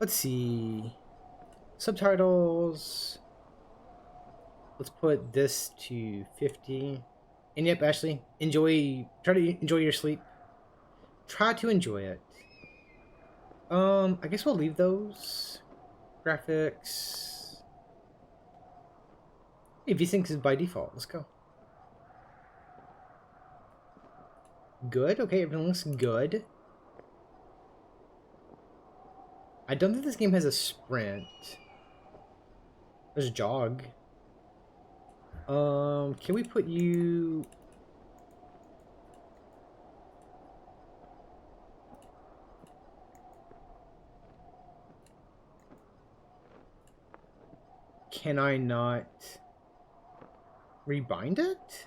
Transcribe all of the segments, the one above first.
Let's see. Subtitles. Let's put this to 50. And yep, Ashley, try to enjoy your sleep. Try to enjoy it. I guess we'll leave those. Graphics. Hey, VSync is by default. Let's go. Good. Okay, everything looks good. I don't think this game has a sprint. There's a jog. Can we put you... Can I not rebind it?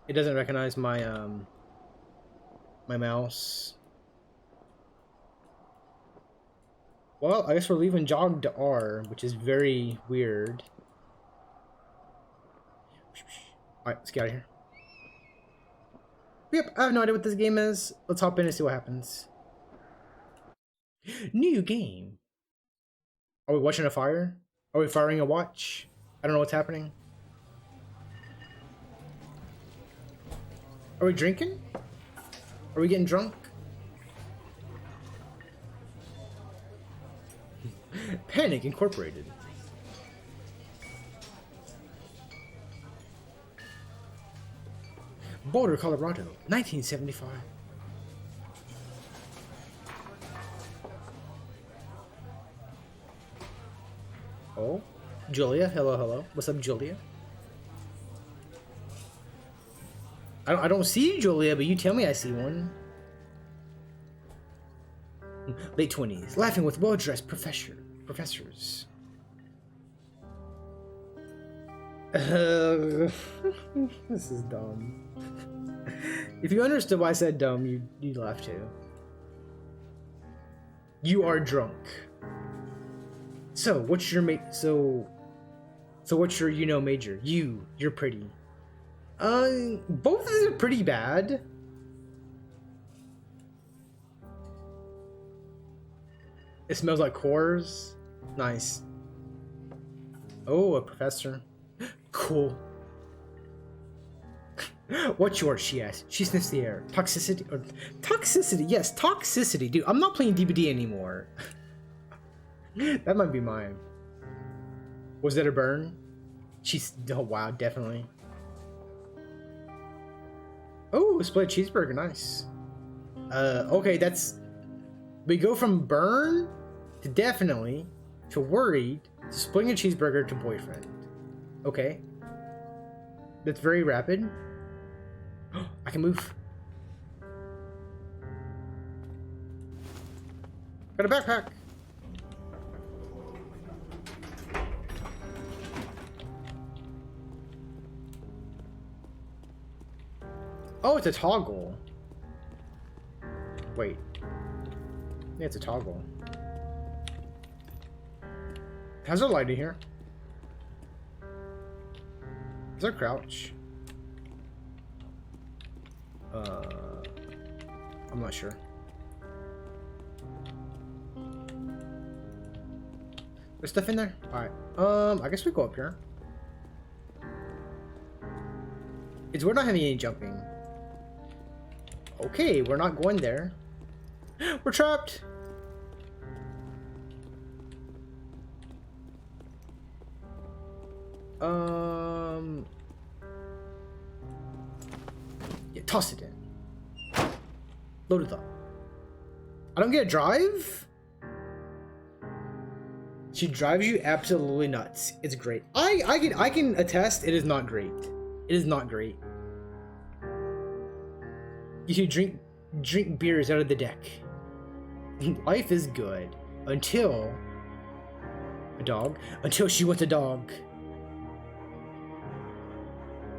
It doesn't recognize my my mouse. Well, I guess we're leaving jog to R, which is very weird. Alright, let's get out of here. Yep, I have no idea what this game is. Let's hop in and see what happens. New game. Are we watching a fire? Are we firing a watch? I don't know what's happening. Are we drinking? Are we getting drunk? Panic Incorporated. Boulder, Colorado, 1975. Oh, Julia. Hello, hello. What's up, Julia? I don't see Julia, but you tell me I see one. Late 20s, laughing with well-dressed professors. This is dumb. If you understood why I said dumb, you'd laugh too. You are drunk. So, what's your so what's your major? You're pretty. Both of them are pretty bad. It smells like cores. Nice. Oh, a professor. Cool. What's yours? She asked. She sniffs the air. Toxicity. Yes, toxicity, dude. I'm not playing DBD anymore. That might be mine. Was that a burn? Oh wow, definitely. Oh, split cheeseburger, nice. Okay, we go from burn to definitely to worried to splitting a cheeseburger to boyfriend. Okay. That's very rapid. I can move. Got a backpack. Oh, it's a toggle. Wait. Yeah, it's a toggle. How's there light in here? Is there crouch? I'm not sure. There's stuff in there? Alright. I guess we go up here. We're not having any jumping. Okay, we're not going there. We're trapped! Yeah, toss it in. Load it up. I don't get a drive? She drives you absolutely nuts. It's great. I can attest it is not great. It is not great. You should drink beers out of the deck. Life is good until she wants a dog.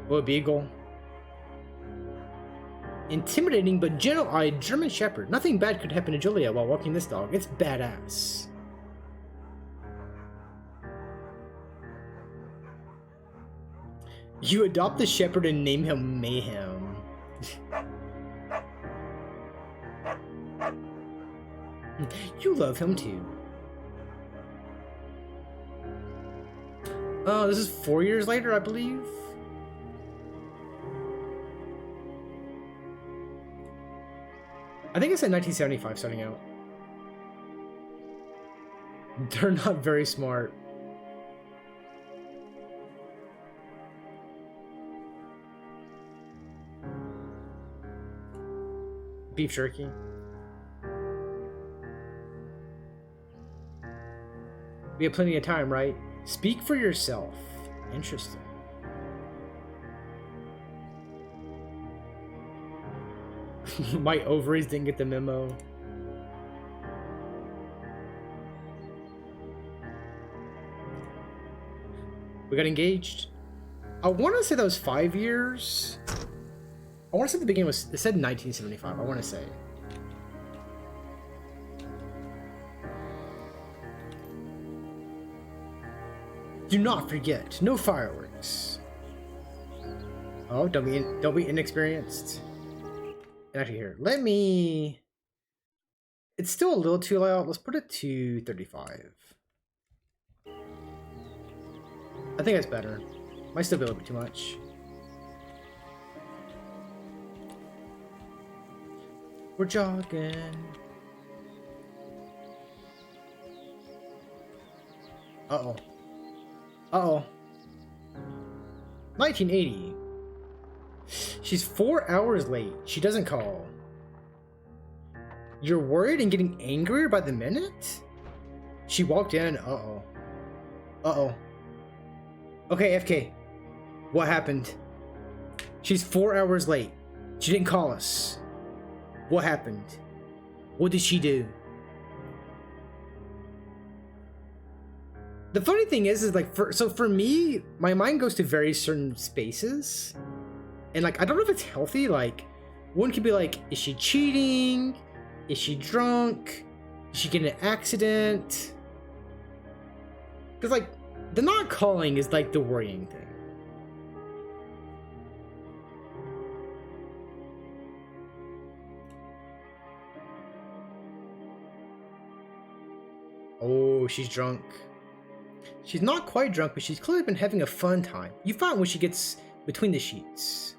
Or a beagle. Intimidating but gentle-eyed German Shepherd. Nothing bad could happen to Julia while walking this dog. It's badass. You adopt the shepherd and name him Mayhem. You love him too. Oh, this is 4 years later, I believe. I think it said 1975 starting out. They're not very smart. Beef jerky. We have plenty of time, right? Speak for yourself. Interesting. My ovaries didn't get the memo. We got engaged. I want to say that was 5 years. I want to say the beginning was, it said 1975. I want to say. Do not forget, no fireworks. Oh, don't be inexperienced. And actually, here, let me. It's still a little too loud. Let's put it to 35. I think that's better. Might still be a little bit too much. We're jogging. Uh-oh. Uh-oh. 1980. She's 4 hours late. She doesn't call. You're worried and getting angrier by the minute? She walked in. Uh-oh. Uh-oh. Okay, FK. What happened? She's 4 hours late. She didn't call us. What happened? What did she do? The funny thing is like, for me, my mind goes to very certain spaces. And like, I don't know if it's healthy. Like, one could be like, is she cheating? Is she drunk? Did she get in an accident? Because like, the not calling is like the worrying thing. Oh, she's drunk. She's not quite drunk, but she's clearly been having a fun time. You find when she gets between the sheets.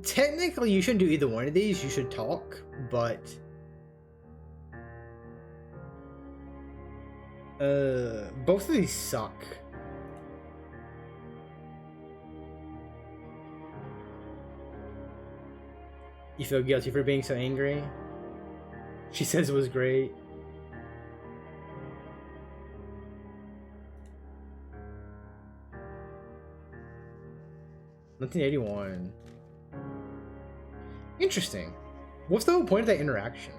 Technically you shouldn't do either one of these. You should talk, but both of these suck. You feel guilty for being so angry? She says it was great. $1981. Interesting. What's the whole point of that interaction?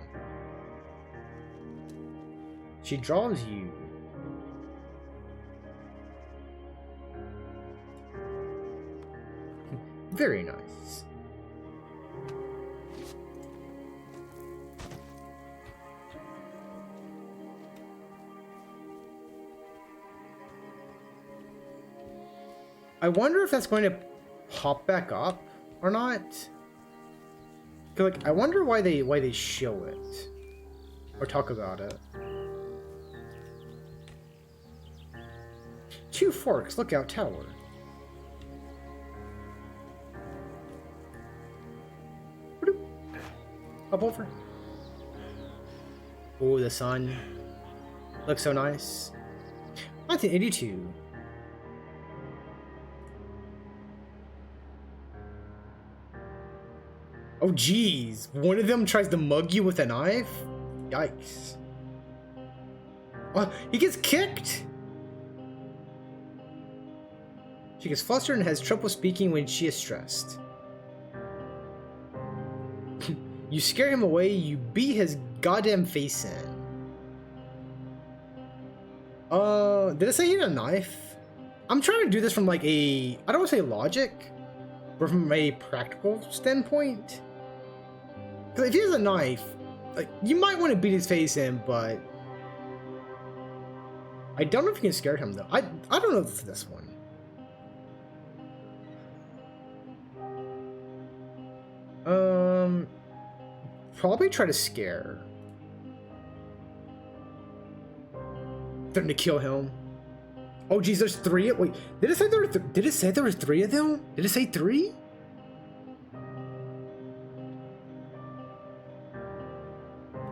She draws you. Very nice. I wonder if that's going to pop back up or not. Like, I wonder why they show it or talk about it. 2 Forks Lookout Tower. Up over. Oh, the sun looks so nice. 1982. Oh geez, one of them tries to mug you with a knife? Yikes. Oh, he gets kicked? She gets flustered and has trouble speaking when she is stressed. You scare him away, you beat his goddamn face in. Did it say he had a knife? I'm trying to do this from like I don't want to say logic, but from a practical standpoint. Because if he has a knife, like, you might want to beat his face in, but I don't know if you can scare him though. I don't know if it's this one. Probably try to scare. Threaten to kill him. Oh geez, there's 3. Wait, did it say there were? Did it say there was 3 of them? Did it say 3?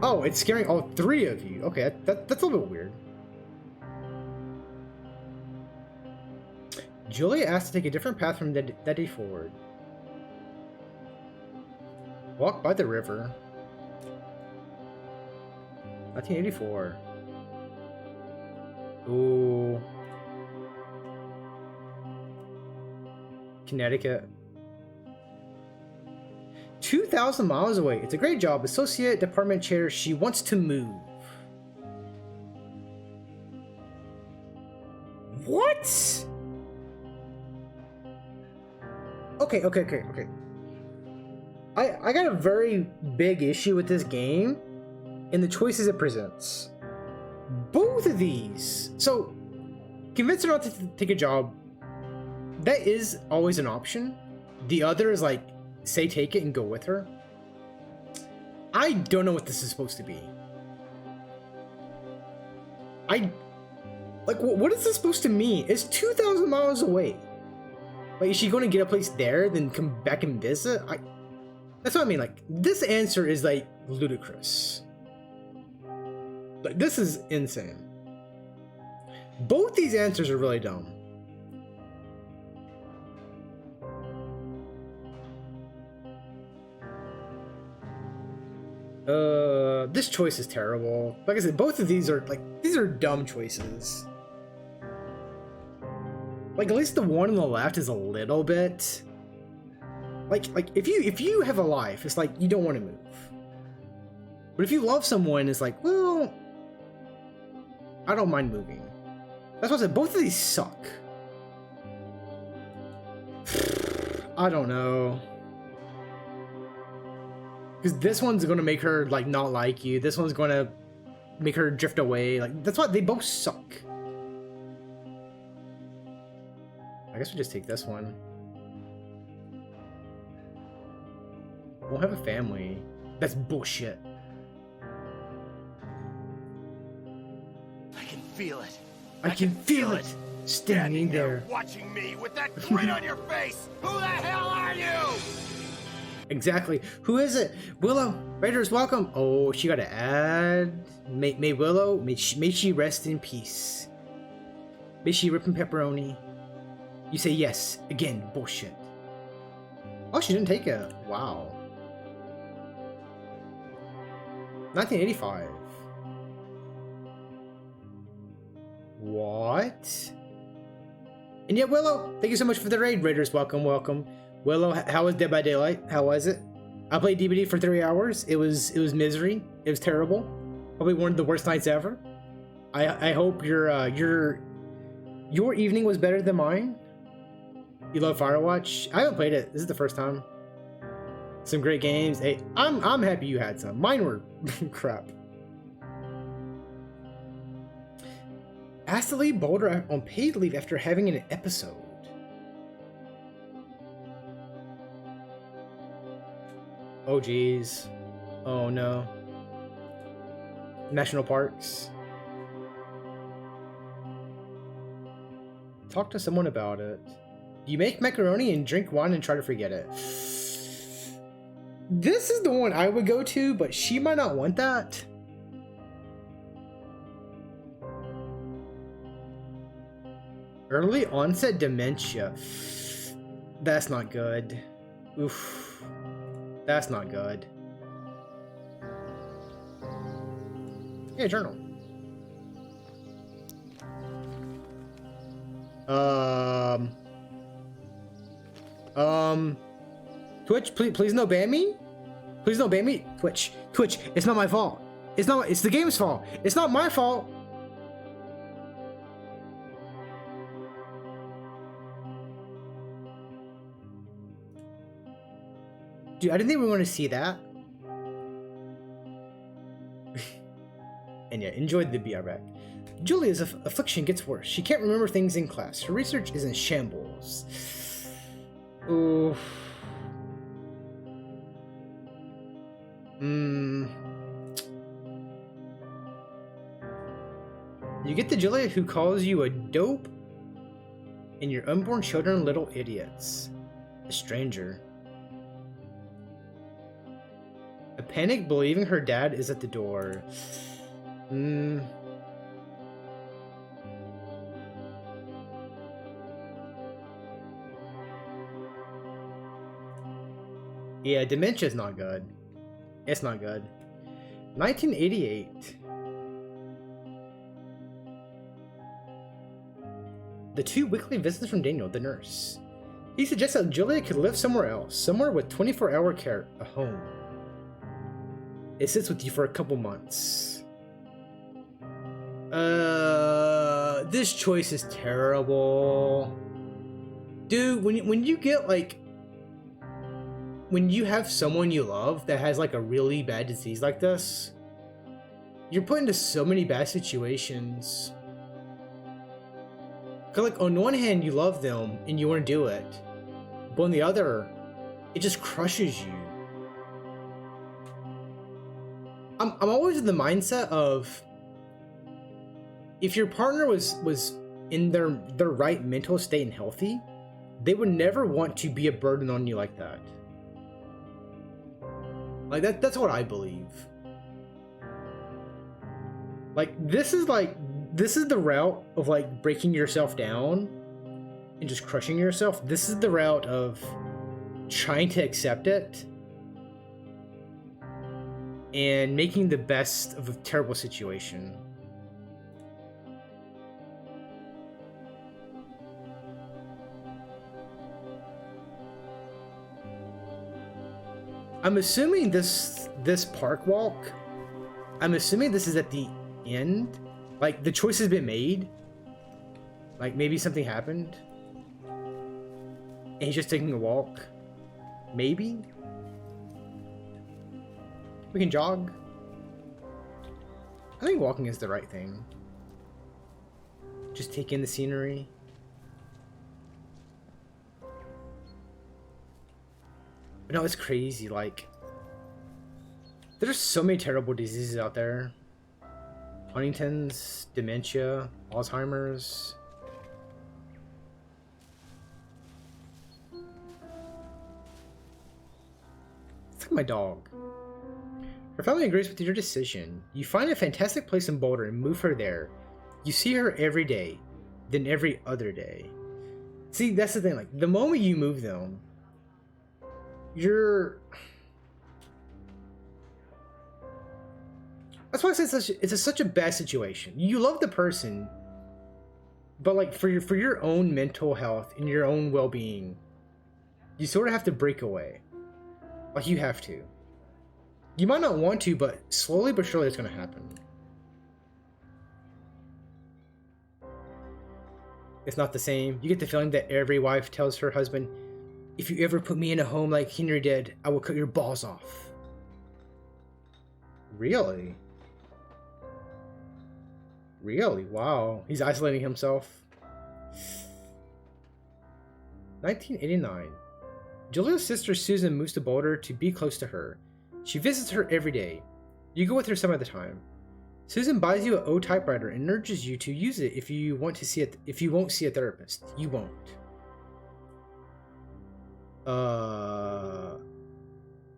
Oh, it's scaring all 3 of you. Okay, that's a little bit weird. Julia asked to take a different path from that day forward. Walk by the river. 1984. Ooh. Connecticut. 2,000 miles away. It's a great job. Associate department chair. She wants to move. What? Okay. I got a very big issue with this game and the choices it presents. Both of these. So, convince her not to take a job. That is always an option. The other is like, say take it and go with her. I don't know what this is supposed to be. What is this supposed to mean? It's 2,000 miles away. Like, is she going to get a place there, then come back and visit? That's what I mean. Like, this answer is like ludicrous. Like, this is insane. Both these answers are really dumb. This choice is terrible. Like I said, both of these are dumb choices. Like, at least the one on the left is a little bit like if you have a life, it's like you don't want to move. But if you love someone, it's like, well, I don't mind moving. That's what I said. Both of these suck. I don't know. Because this one's going to make her, like, not like you. This one's going to make her drift away. Like, that's why they both suck. I guess we just take this one. Won't have a family. That's bullshit. I can feel it. I can feel it. Standing there. Watching me with that grin on your face. Who the hell are you? Exactly. Who is it? Willow. Raiders, welcome. Oh, she got to add. May Willow. May she rest in peace. May she rip in pepperoni. You say yes. Again, bullshit. Oh, she didn't take it. Wow. 1985. What? And yet, Willow, thank you so much for the raid. Raiders, welcome. Willow, how was Dead by Daylight? How was it? I played DBD for 3 hours. It was misery. It was terrible. Probably one of the worst nights ever. I hope your evening was better than mine. You love Firewatch? I haven't played it. This is the first time. Some great games. Hey, I'm happy you had some. Mine were crap. Asked to leave Boulder on paid leave after having an episode. Oh geez. Oh no. National parks. Talk to someone about it. You make macaroni and drink wine and try to forget it. This is the one I would go to, but she might not want that. Early onset dementia. That's not good. Oof. That's not good. Yeah, journal. Twitch, please no ban me. Please don't ban me. Twitch, it's not my fault. It's the game's fault. It's not my fault. Dude, I didn't think we were going to see that. And yeah, enjoyed the BR back. Julia's affliction gets worse. She can't remember things in class. Her research is in shambles. Oof. You get the Julia who calls you a dope and your unborn children little idiots. A stranger. A panic believing her dad is at the door. Yeah, dementia's not good. It's not good. 1988. The 2 weekly visits from Daniel, the nurse. He suggests that Julia could live somewhere else, somewhere with 24-hour care, a home. It sits with you for a couple months. This choice is terrible. Dude, when you get like... When you have someone you love that has like a really bad disease like this, you're put into so many bad situations. Cause like on one hand you love them and you want to do it, but on the other, it just crushes you. I'm always in the mindset of if your partner was in their right mental state and healthy, they would never want to be a burden on you like that. Like that's what I believe. Like this is the route of like breaking yourself down and just crushing yourself. This is the route of trying to accept it and making the best of a terrible situation. I'm assuming this park walk, I'm assuming this is at the end. Like the choice has been made. Like maybe something happened and he's just taking a walk. Maybe we can jog. I think walking is the right thing. Just take in the scenery. But no, it's crazy. Like, there's so many terrible diseases out there. Huntington's, dementia, Alzheimer's. It's like my dog. Her family agrees with your decision. You find a fantastic place in Boulder and move her there. You see her every day, then every other day. See, that's the thing. Like, the moment you move them, that's why I say it's such a bad situation. You love the person, but like for your own mental health and your own well-being, you sort of have to break away. Like you have to. You might not want to, but slowly but surely it's going to happen. It's not the same. You get the feeling that every wife tells her husband, if you ever put me in a home like Henry did, I will cut your balls off. Really? Really? Wow. He's isolating himself. 1989. Julia's sister Susan moves to Boulder to be close to her. She visits her every day. You go with her some of the time. Susan buys you an O typewriter and urges you to use it if you want to see it. If you won't see a therapist, you won't.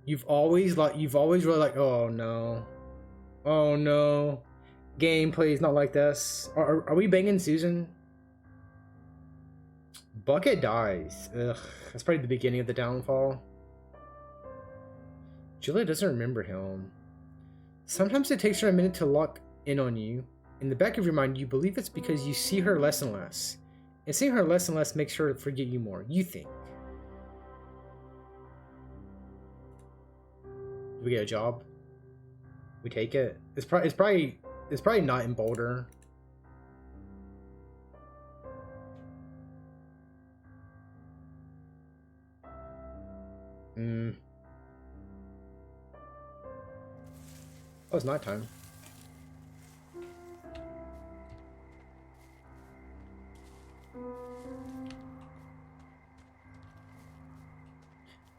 You've always really like, oh no, game, please, not like this. Are we banging Susan? Bucket dies. Ugh, that's probably the beginning of the downfall. Julia doesn't remember him. Sometimes it takes her a minute to lock in on you. In the back of your mind, you believe it's because you see her less and less. And seeing her less and less makes her forget you more, you think. Do we get a job? We take it? It's probably not in Boulder. Oh, it's nighttime.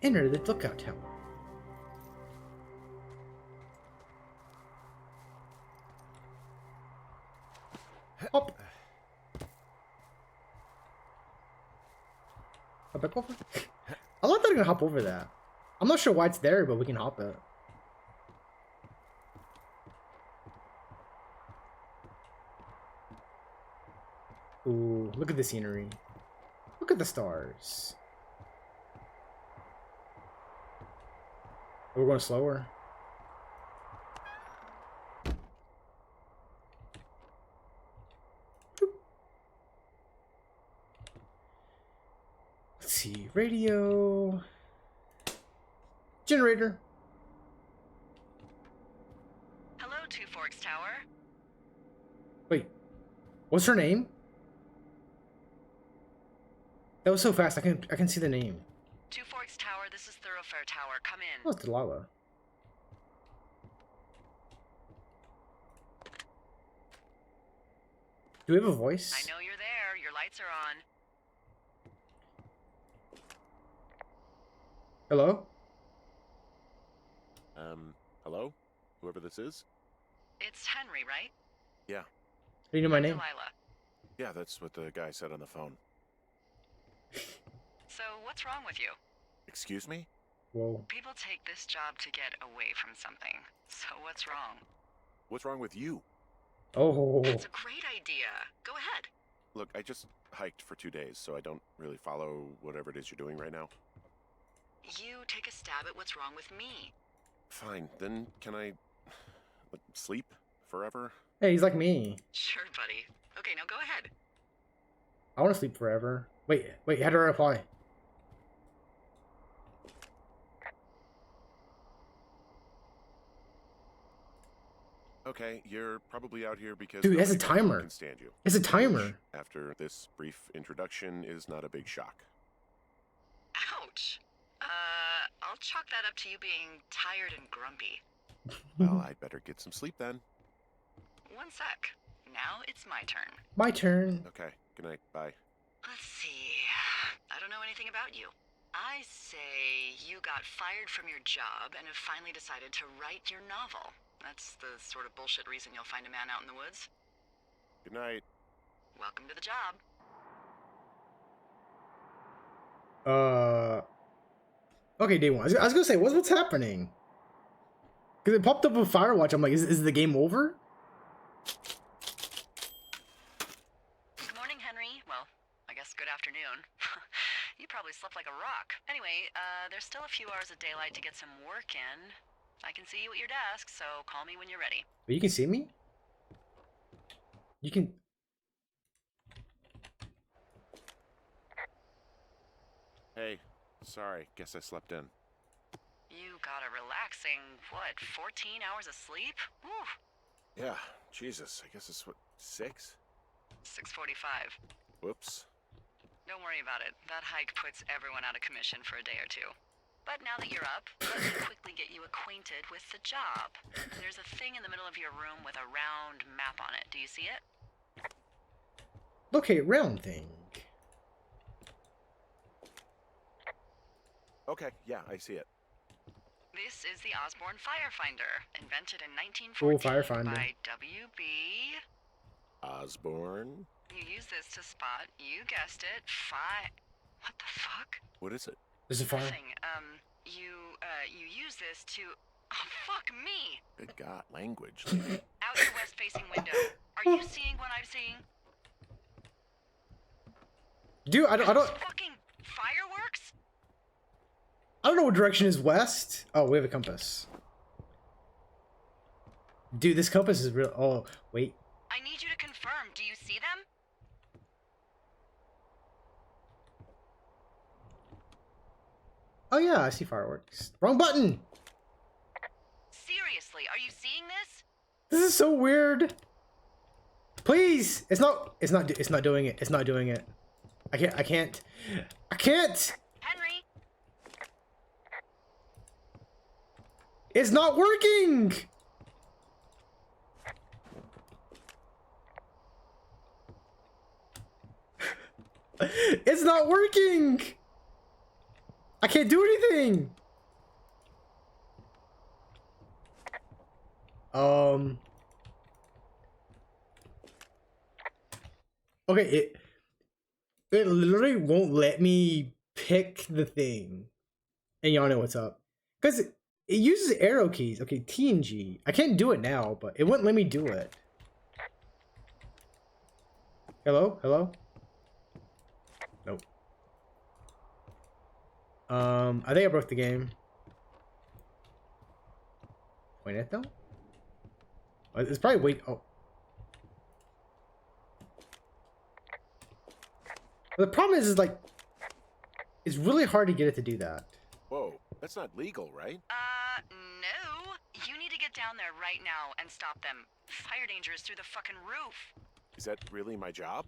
Enter the lookout tower. Hop back over. I like that I can hop over that. I'm not sure why it's there, but we can hop it. Ooh, look at the scenery. Look at the stars. We're going slower. Let's see, radio. Generator. Hello, Two Forks Tower. Wait, what's her name? That was so fast. I can see the name. Two Forks Tower, this is Thoroughfare Tower. Come in. Oh, it's Delilah. Do we have a voice? I know you're there. Your lights are on. Hello? Hello? Whoever this is? It's Henry, right? Yeah. Do you know my name? Delilah. Yeah, that's what the guy said on the phone. So, what's wrong with you? Excuse me? Whoa. People take this job to get away from something. So, what's wrong? What's wrong with you? Oh. That's a great idea. Go ahead. Look, I just hiked for 2 days, so I don't really follow whatever it is you're doing right now. You take a stab at what's wrong with me. Fine, then can I sleep forever? Hey, he's like me. Sure, buddy. Okay, now go ahead. I want to sleep forever. Wait, how do I reply? Okay, you're probably out here because Dude, it has a nobody timer. can stand you. It's a timer. Which, after this brief introduction, is not a big shock. Ouch. I'll chalk that up to you being tired and grumpy. Well, I'd better get some sleep then. One sec. Now it's my turn. My turn. Okay, good night, bye. Let's see. I don't know anything about you. I say you got fired from your job and have finally decided to write your novel. That's the sort of bullshit reason you'll find a man out in the woods. Good night. Welcome to the job. Okay, day one. I was gonna say, what's happening? Because it popped up with Firewatch. I'm like, is the game over? Good morning, Henry. Well, I guess good afternoon. You probably slept like a rock. Anyway, there's still a few hours of daylight to get some work in. I can see you at your desk, so call me when you're ready. But you can see me? You can... Hey, sorry, guess I slept in. You got a relaxing, what, 14 hours of sleep? Whew. Yeah, Jesus, I guess it's what, 6? 6:45. Whoops. Don't worry about it. That hike puts everyone out of commission for a day or two. But now that you're up, let me quickly get you acquainted with the job. There's a thing in the middle of your room with a round map on it. Do you see it? Locate round thing. Okay, yeah, I see it. This is the Osborne Firefinder, invented in 1914 Cool Firefinder. by W.B. Osborne? You use this to spot, you guessed it, What the fuck? What is it? There's a fire. Nothing. You use this to... Oh, fuck me! Good God, language, lady. Out your west-facing window. Are you seeing what I'm seeing? Dude, I don't Fucking fireworks? I don't know what direction is west. Oh, we have a compass. Dude, this compass is real. Oh, wait. I need you to confirm. Do you see them? Oh yeah, I see fireworks. Wrong button. Seriously, are you seeing this? This is so weird. Please, it's not doing it. It's not doing it. I can't. Henry? It's not working. It's not working. I can't do anything. Okay, it literally won't let me pick the thing, and y'all know what's up. Because it uses arrow keys. Okay, T and G. I can't do it now, but it wouldn't let me do it. Hello? Hello? Nope. I think I broke the game. Point it though? It's probably wait. Oh. The problem is like, it's really hard to get it to do that. Whoa, that's not legal, right? No. You need to get down there right now and stop them. Fire danger is through the fucking roof. Is that really my job?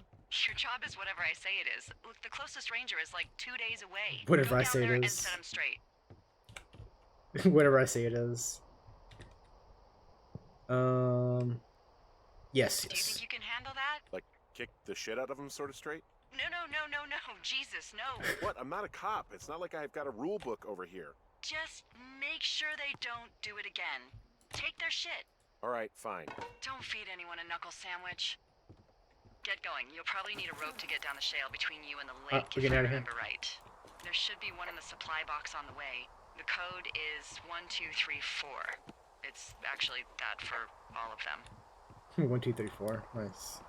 Your job is whatever I say it is. Look, the closest ranger is like 2 days away. Whatever Go I down say it there and is. set him straight. Whatever I say it is. Yes. Do you think you can handle that? Like, kick the shit out of him sort of straight? No. Jesus, no. What? I'm not a cop. It's not like I've got a rule book over here. Just make sure they don't do it again. Take their shit. All right, fine. Don't feed anyone a knuckle sandwich. Get going. You'll probably need a rope to get down the shale between you and the lake, we're if getting I out of here. remember right. There should be one in the supply box on the way. The code is 1234. It's actually that for all of them. 1, 2, 3, 4. Nice.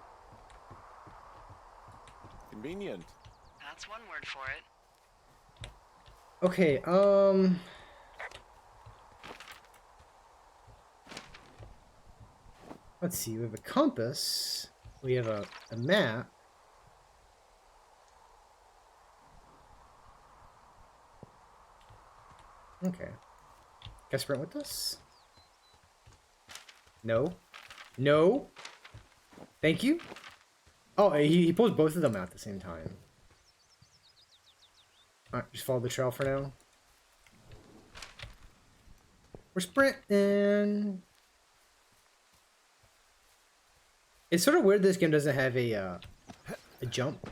Convenient. That's one word for it. Okay, let's see, we have a compass, we have a map. Okay. Can I sprint with this? No. No. Thank you. Oh, he pulls both of them out at the same time. Alright, just follow the trail for now. We're sprinting. It's sort of weird this game doesn't have a jump.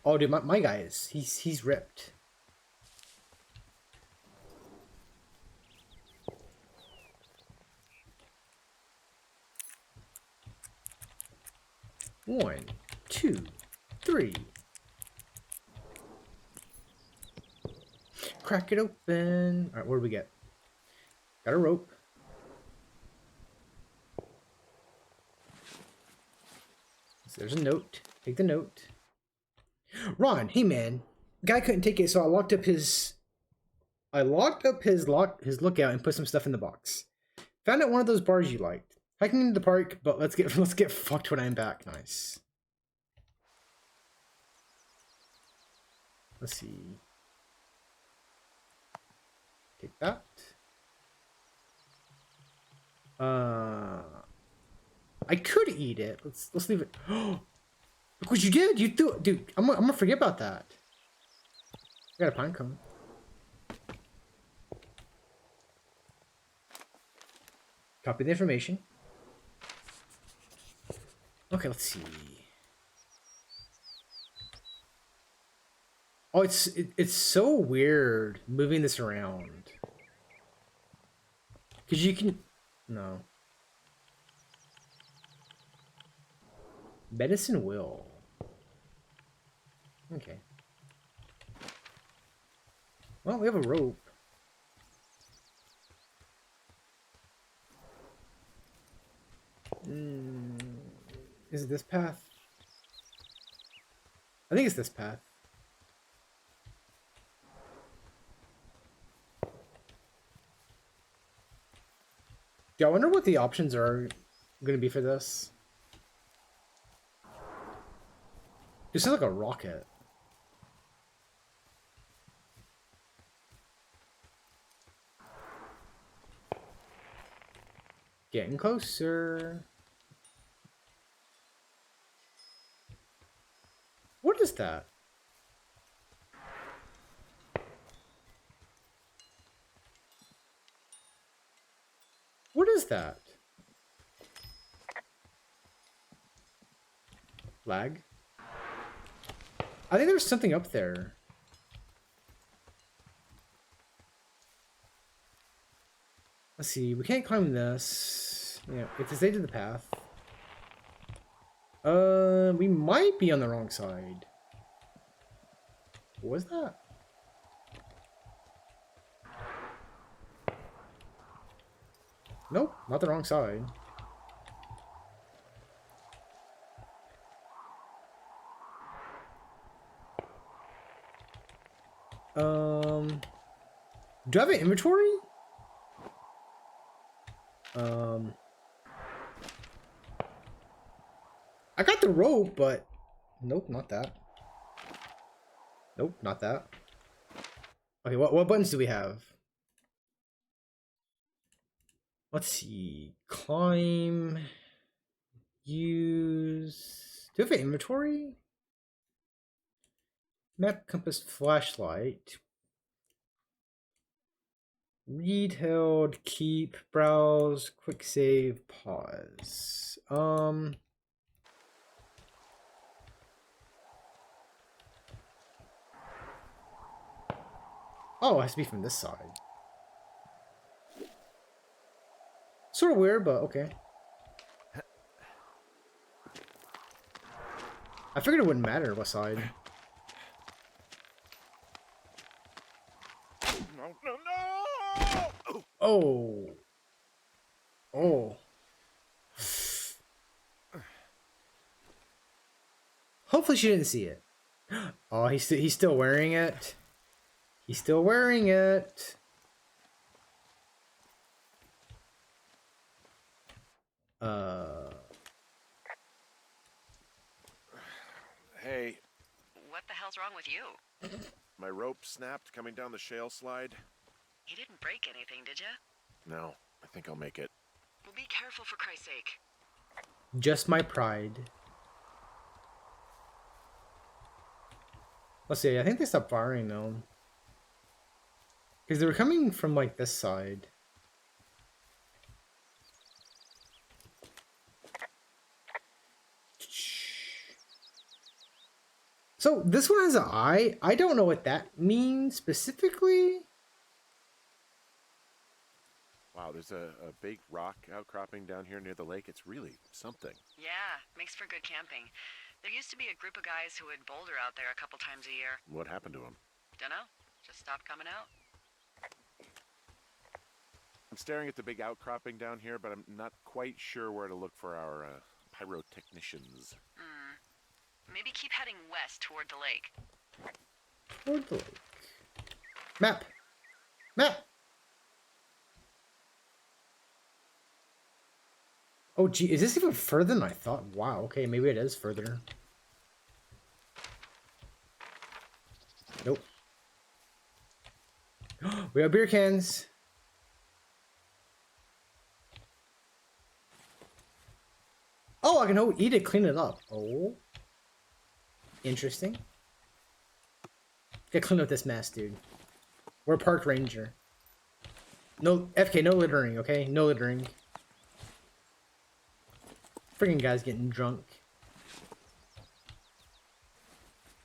Oh, dude, my guy is. He's ripped. One, 2, 3. Crack it open. All right, what do we get? Got a rope. So there's a note. Take the note. Ron, hey man, guy couldn't take it, so I locked up his lookout and put some stuff in the box. Found out one of those bars you liked. Hiking into the park, but let's get fucked when I'm back. Nice. Let's see. Take that. I could eat it. Let's leave it. Look what you did. You threw it, dude. I'm gonna forget about that. I got a pine cone. Copy the information. Okay, let's see. Oh, it's so weird moving this around. Cause you can no. Medicine will. Okay. Well, we have a rope. Is it this path? I think it's this path. Yeah, I wonder what the options are going to be for this. This is like a rocket. Getting closer. What is that? What is that? Lag? I think there's something up there. Let's see, we can't climb this. Yeah, we have to stay to the path. We might be on the wrong side. What was that? Nope, not the wrong side. Do I have an inventory? I got the rope, but nope, not that. Nope, not that. Okay, what buttons do we have? Let's see. Climb. Use. Do we have an inventory? Map, compass, flashlight. Read, held, keep, browse, quick save, pause. Oh, it has to be from this side. Sort of weird, but okay. I figured it wouldn't matter what side. No, no, no! Oh. Oh. Hopefully she didn't see it. Oh, he's still wearing it. He's still wearing it. Hey, What the hell's wrong with you? my rope snapped coming down the shale slide. You didn't break anything, did you? No, I think I'll make it. Well, be careful for Christ's sake. Just my pride. Let's see, I think they stopped firing though. Because they were coming from like this side. So this one has an eye. I don't know what that means specifically. Wow, there's a big rock outcropping down here near the lake. It's really something. Yeah, makes for good camping. There used to be a group of guys who would boulder out there a couple times a year. What happened to him? Dunno, just stopped coming out. I'm staring at the big outcropping down here, but I'm not quite sure where to look for our pyrotechnicians. Maybe keep heading west toward the lake. Toward the lake. Map. Map. Oh, gee, is this even further than I thought? Wow, okay, maybe it is further. Nope. We have beer cans. Oh, I can eat it, clean it up. Oh. Interesting. Gotta clean up this mess, dude. We're a park ranger. No, FK, no littering, okay? No littering. Freaking guy's getting drunk.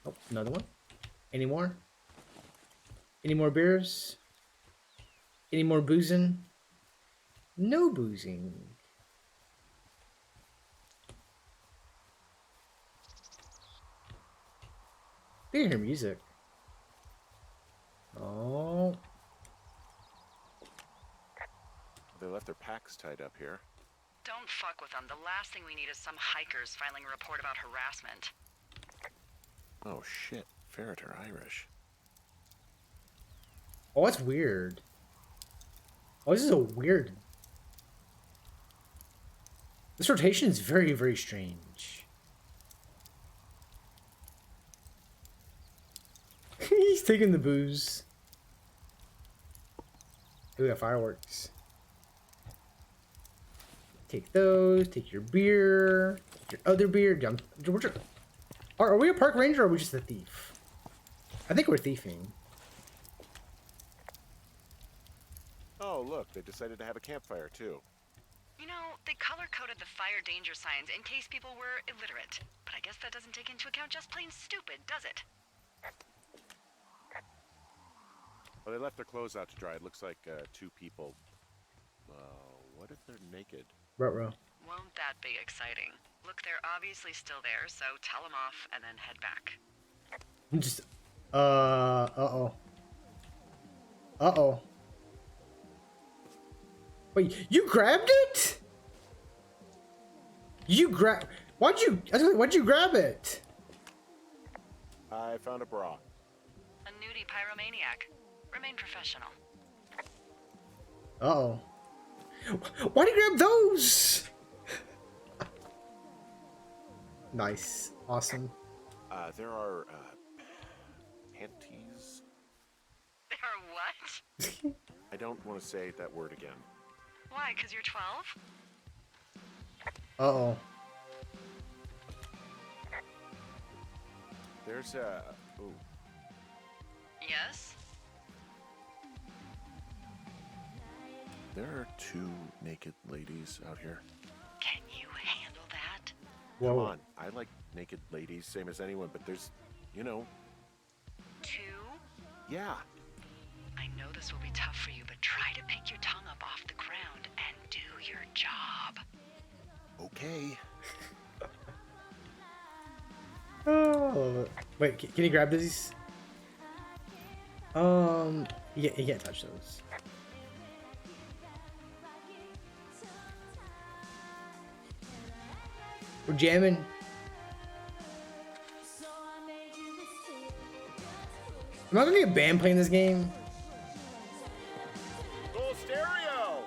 Oh, another one. Any more? Any more beers? Any more boozing? No boozing. You can hear music. Oh. They left their packs tied up here. Don't fuck with them. The last thing we need is some hikers filing a report about harassment. Oh shit, ferret are Irish. Oh, that's weird. Oh, this is a weird... This rotation is very, very strange. He's taking the booze. We got fireworks. Take those. Take your beer. Take your other beer. Are we a park ranger or are we just a thief? I think we're thieving. Oh look, they decided to have a campfire too. You know, they color-coded the fire danger signs in case people were illiterate. But I guess that doesn't take into account just plain stupid, does it? Well, they left their clothes out to dry. It looks like two people. What if they're naked? Ruh-roh. Won't that be exciting? Look, they're obviously still there, so tell them off and then head back. Just Uh-oh. Uh-oh. Wait, you grabbed it? Why'd you grab it? I found a bra. A nudie pyromaniac. Remain professional. Uh-oh. Why'd you grab those? Nice. Awesome. There are, panties. They are what? I don't want to say that word again. Why, because you're 12? Uh-oh. There's a... Ooh. Yes? There are 2 naked ladies out here. Can you handle that? Come Whoa. on. I like naked ladies, same as anyone, but there's, you know... 2? Yeah. I know this will be tough for you, but try to pick your tongue up off the ground and do your job. Okay. Oh. Wait, can you grab these? Yeah, you can't touch those. We're jamming. Am I gonna get banned playing this game? Full stereo!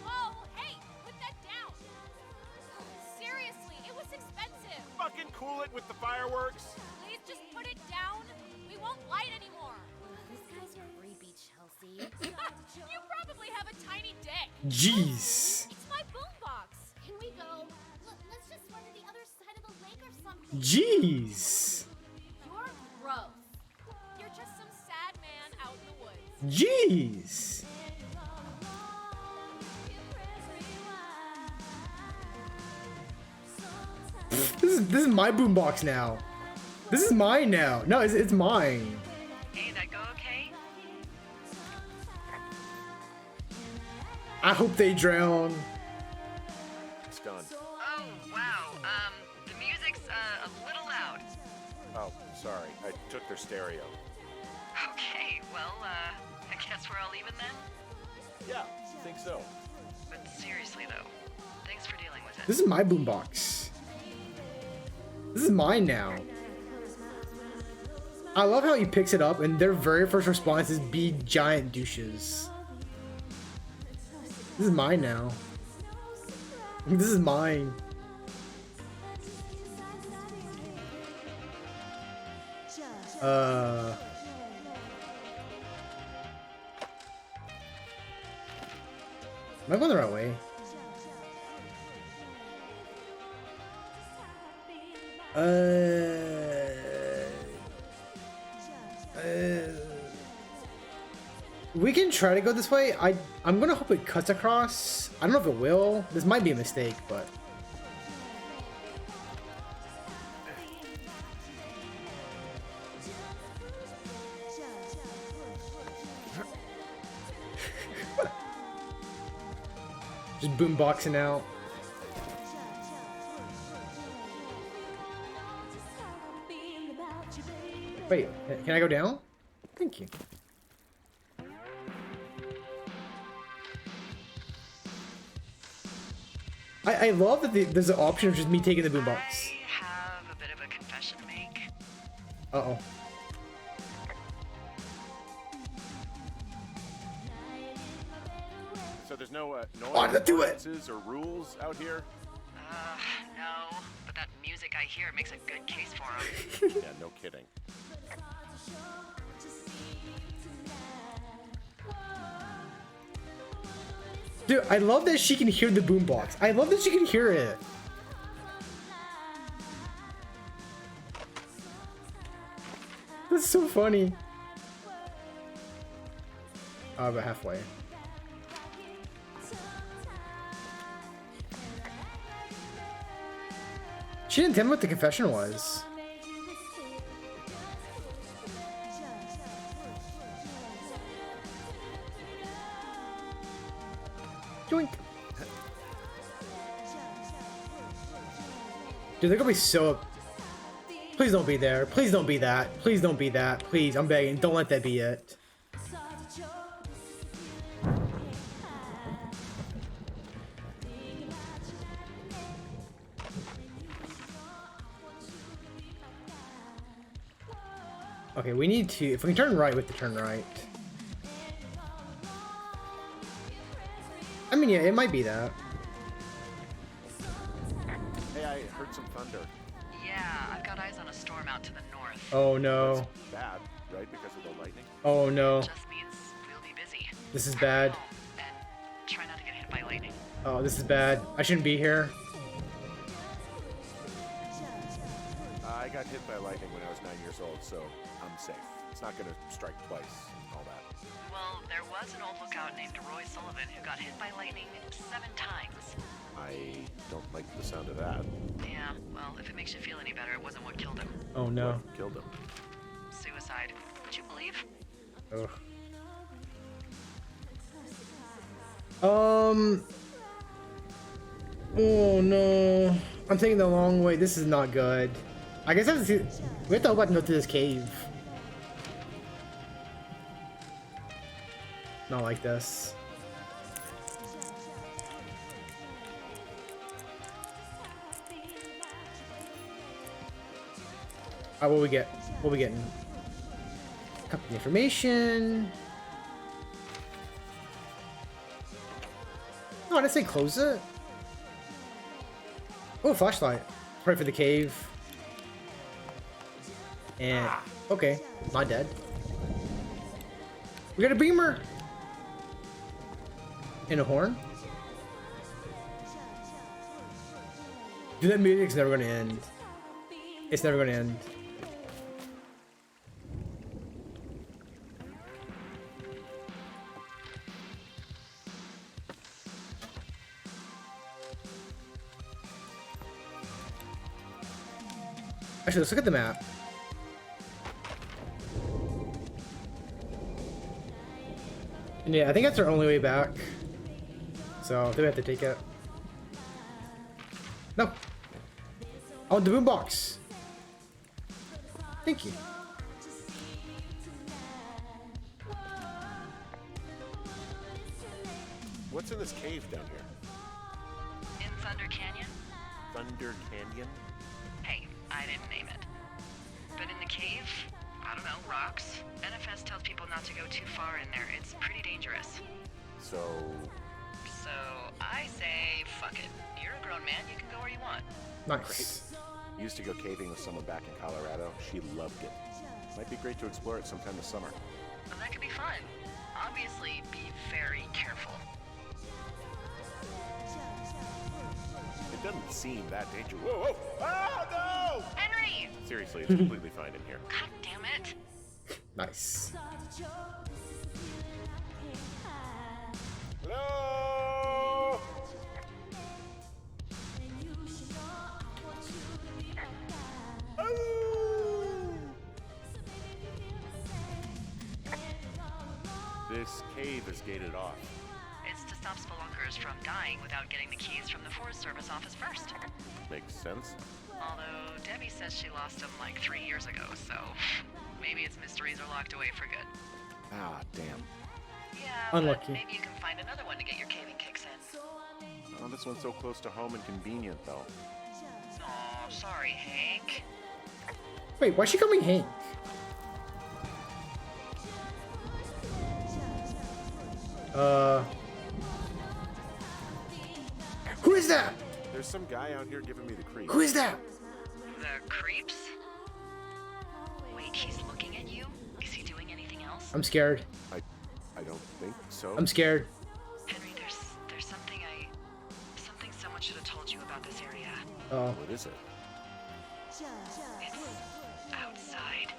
Whoa, hey, put that down. Seriously, it was expensive. Fucking cool it with the fireworks. Please just put it down. We won't light anymore. This guy's creepy, Chelsea. You probably have a tiny dick. Jeez. It's my boombox. Can we go? Let's just run to the other side of the lake or something. Jeez. You're gross. You're just some sad man out in the woods. Jeez. This is my boombox now. This is mine now. No, it's mine. Hey, that go okay? I hope they drown. It's done. Oh, wow. The music's, a little loud. Oh, sorry. I took their stereo. Okay, well, I guess we're all even then? Yeah, I think so. But seriously, though, thanks for dealing with it. This is my boombox. This is mine now. I love how he picks it up and their very first response is be giant douches. This is mine now. This is mine. Am I going the right way? We can try to go this way. I'm gonna hope it cuts across. I don't know if it will. This might be a mistake, but just boomboxing out. Wait, can I go down? Thank you. I love that there's an option of just me taking the boombox. I have a bit of a confession to make. Uh-oh. So there's no Oh, let's do it. ordinances or rules out here? No, but that music I hear makes a good case for him. Yeah, no kidding. Dude, I love that she can hear the boombox. I love that she can hear it. That's so funny. Oh, about halfway. She didn't tell me what the confession was. Doink. Dude, they're gonna be so Please don't be there. Please don't be that. Please don't be that. Please, I'm begging. Don't let that be it. Okay, we need to... If we can turn right, we have to turn right. I mean, yeah, it might be that. Hey, I heard some thunder. Yeah, I've got eyes on a storm out to the north. Oh, no. That's bad, right? Because of the lightning? Oh, no. Just means we'll be busy. This is bad. And try not to get hit by lightning. Oh, this is bad. I shouldn't be here. I got hit by lightning when I was 9 years old, so I'm safe. It's not going to strike twice and all that. Well, there was an old lookout named Roy Sullivan who got hit by lightning 7 times. I don't like the sound of that. Yeah, well, if it makes you feel any better, it wasn't what killed him. Oh, no. What killed him? Suicide. Would you believe? Ugh. Oh, no. I'm taking the long way. This is not good. I guess I have to see... We have to hope I can go through this cave. Not like this. Alright, what we get? What we getting? Company information. Oh, I didn't say close it. Oh, flashlight. Right for the cave. And okay, not dead. We got a beamer and a horn. Dude, that music's never gonna end. It's never gonna end. Actually, let's look at the map. And yeah, I think that's our only way back. So, I think we have to take it. No. I want the boombox. Thank you. What's in this cave down here? In Thunder Canyon? Thunder Canyon? Hey, I didn't name it. But in the cave, I don't know, rocks. NFS tells people not to go too far in there. It's pretty dangerous. So, So I say, fuck it. You're a grown man, you can go where you want. Nice. used to go caving with someone back in Colorado. She loved it. Might be great to explore it sometime this summer. Well, that could be fun. Obviously, be very careful. It doesn't seem that dangerous. Whoa, whoa! Ah, no! Henry! Seriously, it's completely fine in here. God damn it. Nice. Hello? This cave is gated off. It's to stop spelunkers from dying without getting the keys from the Forest Service office first. Makes sense. Although Debbie says she lost them like 3 years ago, so maybe its mysteries are locked away for good. Ah, damn. Yeah, Unlucky. but maybe you can find another one to get your caving kicks in. Oh, this one's so close to home and convenient, though. Aw, sorry, Hank. Wait, why is she calling me Hank? Who is that? There's some guy out here giving me the creep. Who is that? The creeps? Wait, he's looking at you? Is he doing anything else? I'm scared. I don't think so. I'm scared. Henry, there's something someone should have told you about this area. Oh. What is it? It's outside.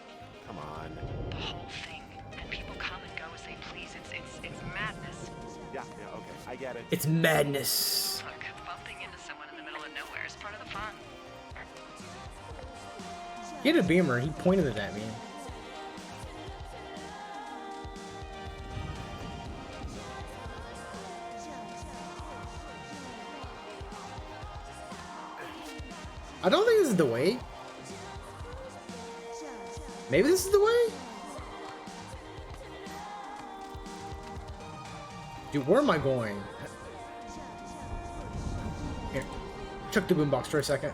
Come on. The whole thing. And people come and go as they please. It's madness. Yeah, okay. I get it. It's madness. Look, bumping into someone in the middle of nowhere is part of the fun. He had a beamer. He pointed it at me. I don't think this is the way. Maybe this is the way? Dude, where am I going? Here. Check the boombox for a second.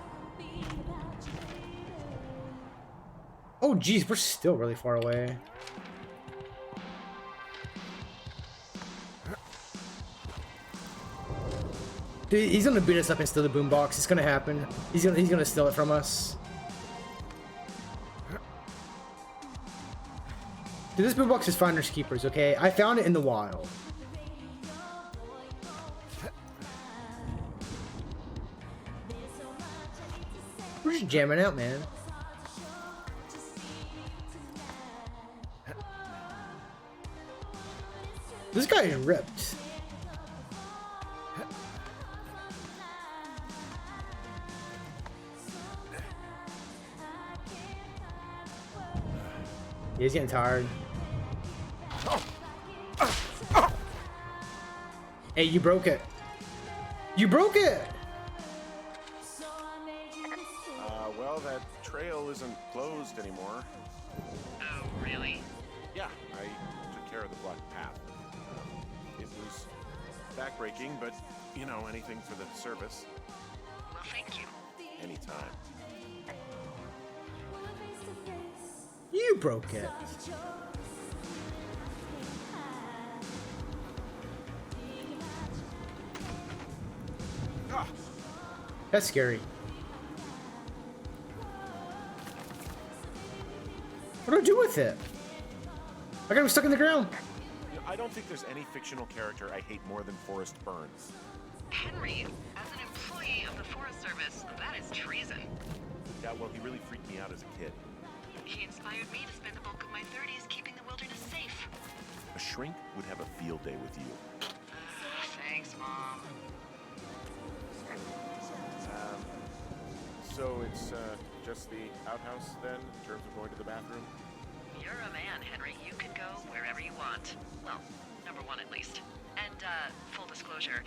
Oh, geez, we're still really far away. Dude, he's gonna beat us up and steal the boombox. It's gonna happen. He's gonna steal it from us. Dude, this boombox is finders keepers, okay? I found it in the wild. We're just jamming out, man. This guy is ripped. Yeah, he's getting tired. Hey, you broke it. You broke it! Well, that trail isn't closed anymore. Oh, really? Yeah, I took care of the blocked path. It was backbreaking, but, you know, anything for the service. Well, thank you. Anytime. You broke it. Ah, That's scary. What do I do with it? I got him stuck in the ground. I don't think there's any fictional character I hate more than Forrest Burns. Henry, as an employee of the Forest Service, that is treason. Yeah, well, he really freaked me out as a kid. He inspired me to spend the bulk of my 30s keeping the wilderness safe. A shrink would have a field day with you. Thanks, Mom. So it's just the outhouse then, in terms of going to the bathroom? You're a man, Henry. You can go wherever you want. Well, number one at least. And, full disclosure,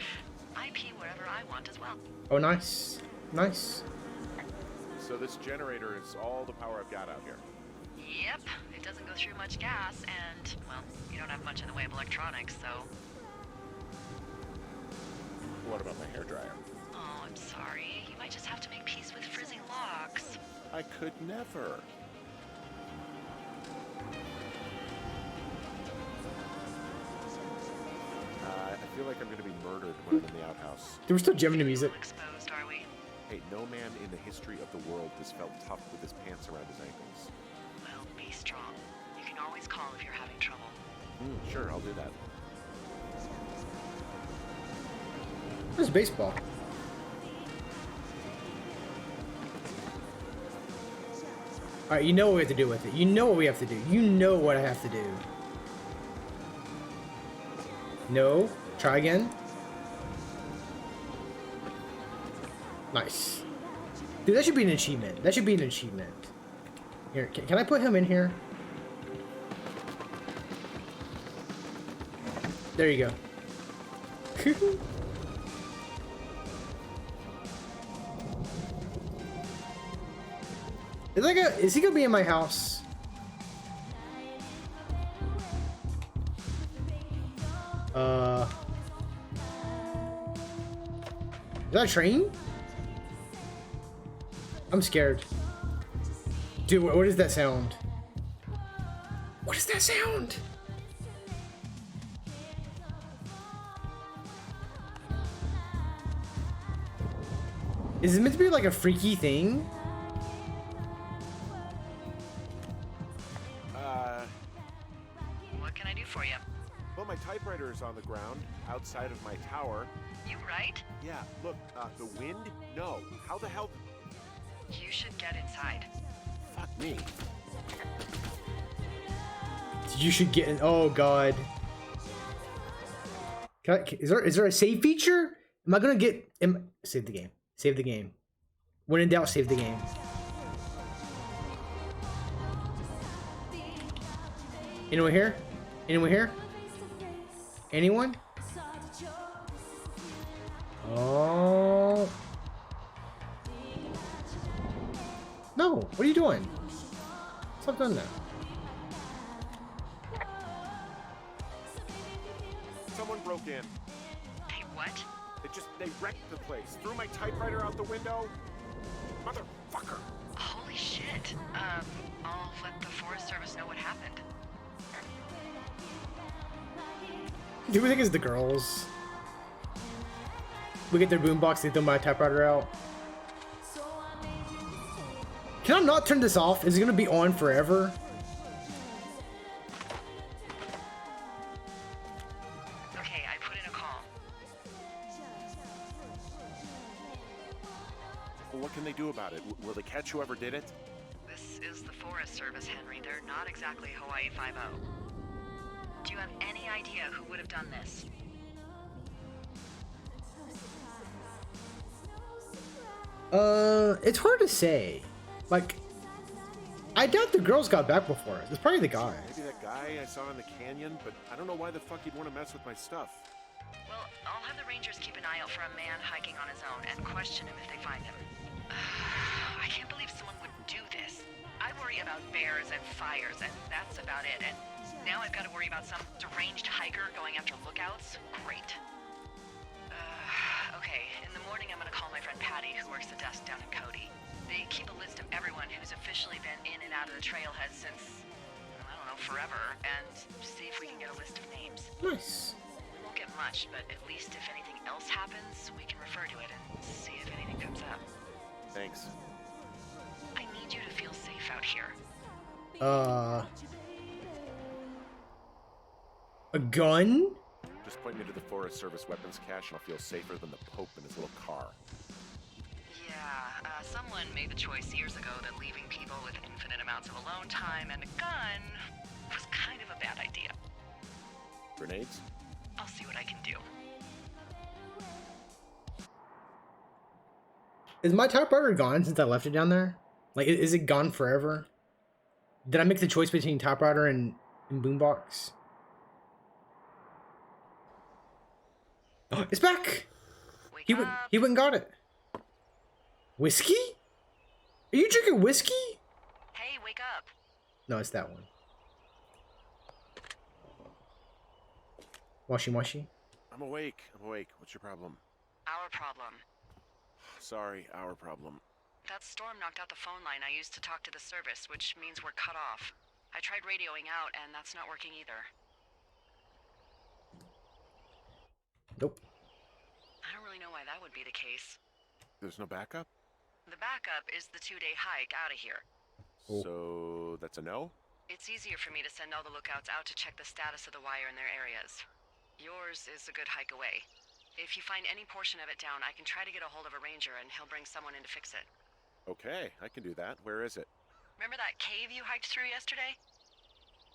I pee wherever I want as well. Oh, nice. Nice. So this generator is all the power I've got out here. Yep, it doesn't go through much gas, and, well, you don't have much in the way of electronics, so... What about my hairdryer? Oh, I'm sorry. You might just have to make peace with frizzing locks. I could never. I feel like I'm gonna be murdered when I'm in the outhouse. Dude, we're still jamming the music. Exposed, are we? Hey, no man in the history of the world has felt tough with his pants around his ankles. Well, be strong. You can always call if you're having trouble. Sure, I'll do that. Where's baseball? Alright, you know what we have to do with it. You know what we have to do. You know what I have to do. No. Try again. Nice. Dude, that should be an achievement. That should be an achievement. Here, can I put him in here? There you go. Is he gonna be in my house? Is that a train? I'm scared. Dude, what is that sound? What is that sound? Is it meant to be like a freaky thing? What can I do for you? Well, my typewriter is on the ground, outside of my tower. You right? Yeah, look, the wind? No. How the hell? You should get inside. Fuck me. You should get in. Oh god. Is there a save feature? Am I gonna get? Save the game. Save the game. When in doubt, save the game. Anyone here? Anyone here? Anyone? Oh. No. What are you doing? Stop I've done that. Someone broke in. Hey, what? They wrecked the place. Threw my typewriter out the window. Motherfucker. Holy shit. I'll let the Forest Service know what happened. Do we think it's the girls? We get their boombox, they throw my typewriter out. Can I not turn this off? Is it gonna be on forever? Okay, I put in a call. Well, what can they do about it? Will they catch whoever did it? This is the Forest Service, Henry. They're not exactly Hawaii 5-0. Do you have any idea who would have done this? It's hard to say. Like, I doubt the girls got back before us. It's probably the guy. Maybe that guy I saw in the canyon, but I don't know why the fuck he'd want to mess with my stuff. Well, I'll have the Rangers keep an eye out for a man hiking on his own and question him if they find him. I can't believe someone would do this. I worry about bears and fires, and that's about it. And now I've got to worry about some deranged hiker going after lookouts? Great. Okay, in the morning I'm gonna call my friend Patty, who works the desk down in Cody. They keep a list of everyone who's officially been in and out of the trailhead since, I don't know, forever, and see if we can get a list of names. Nice. We won't get much, but at least if anything else happens, we can refer to it and see if anything comes up. Thanks. I need you to feel safe out here. A gun? Just point me to the Forest Service weapons cache and I'll feel safer than the Pope in his little car. Yeah, someone made the choice years ago that leaving people with infinite amounts of alone time and a gun was kind of a bad idea. Grenades? I'll see what I can do. Is my typewriter gone since I left it down there? Like, is it gone forever? Did I make the choice between typewriter and boombox? Oh, it's back! Wake He up. went and got it. Whiskey? Are you drinking whiskey? Hey, wake up. No, it's that one. Washy. I'm awake. What's your problem? Our problem. Sorry, our problem. That storm knocked out the phone line I used to talk to the service, which means we're cut off. I tried radioing out, and that's not working either. Nope. I don't really know why that would be the case. There's no backup? The backup is the 2-day hike out of here. Oh. So, that's a no? It's easier for me to send all the lookouts out to check the status of the wire in their areas. Yours is a good hike away. If you find any portion of it down, I can try to get a hold of a ranger and he'll bring someone in to fix it. Okay, I can do that. Where is it? Remember that cave you hiked through yesterday?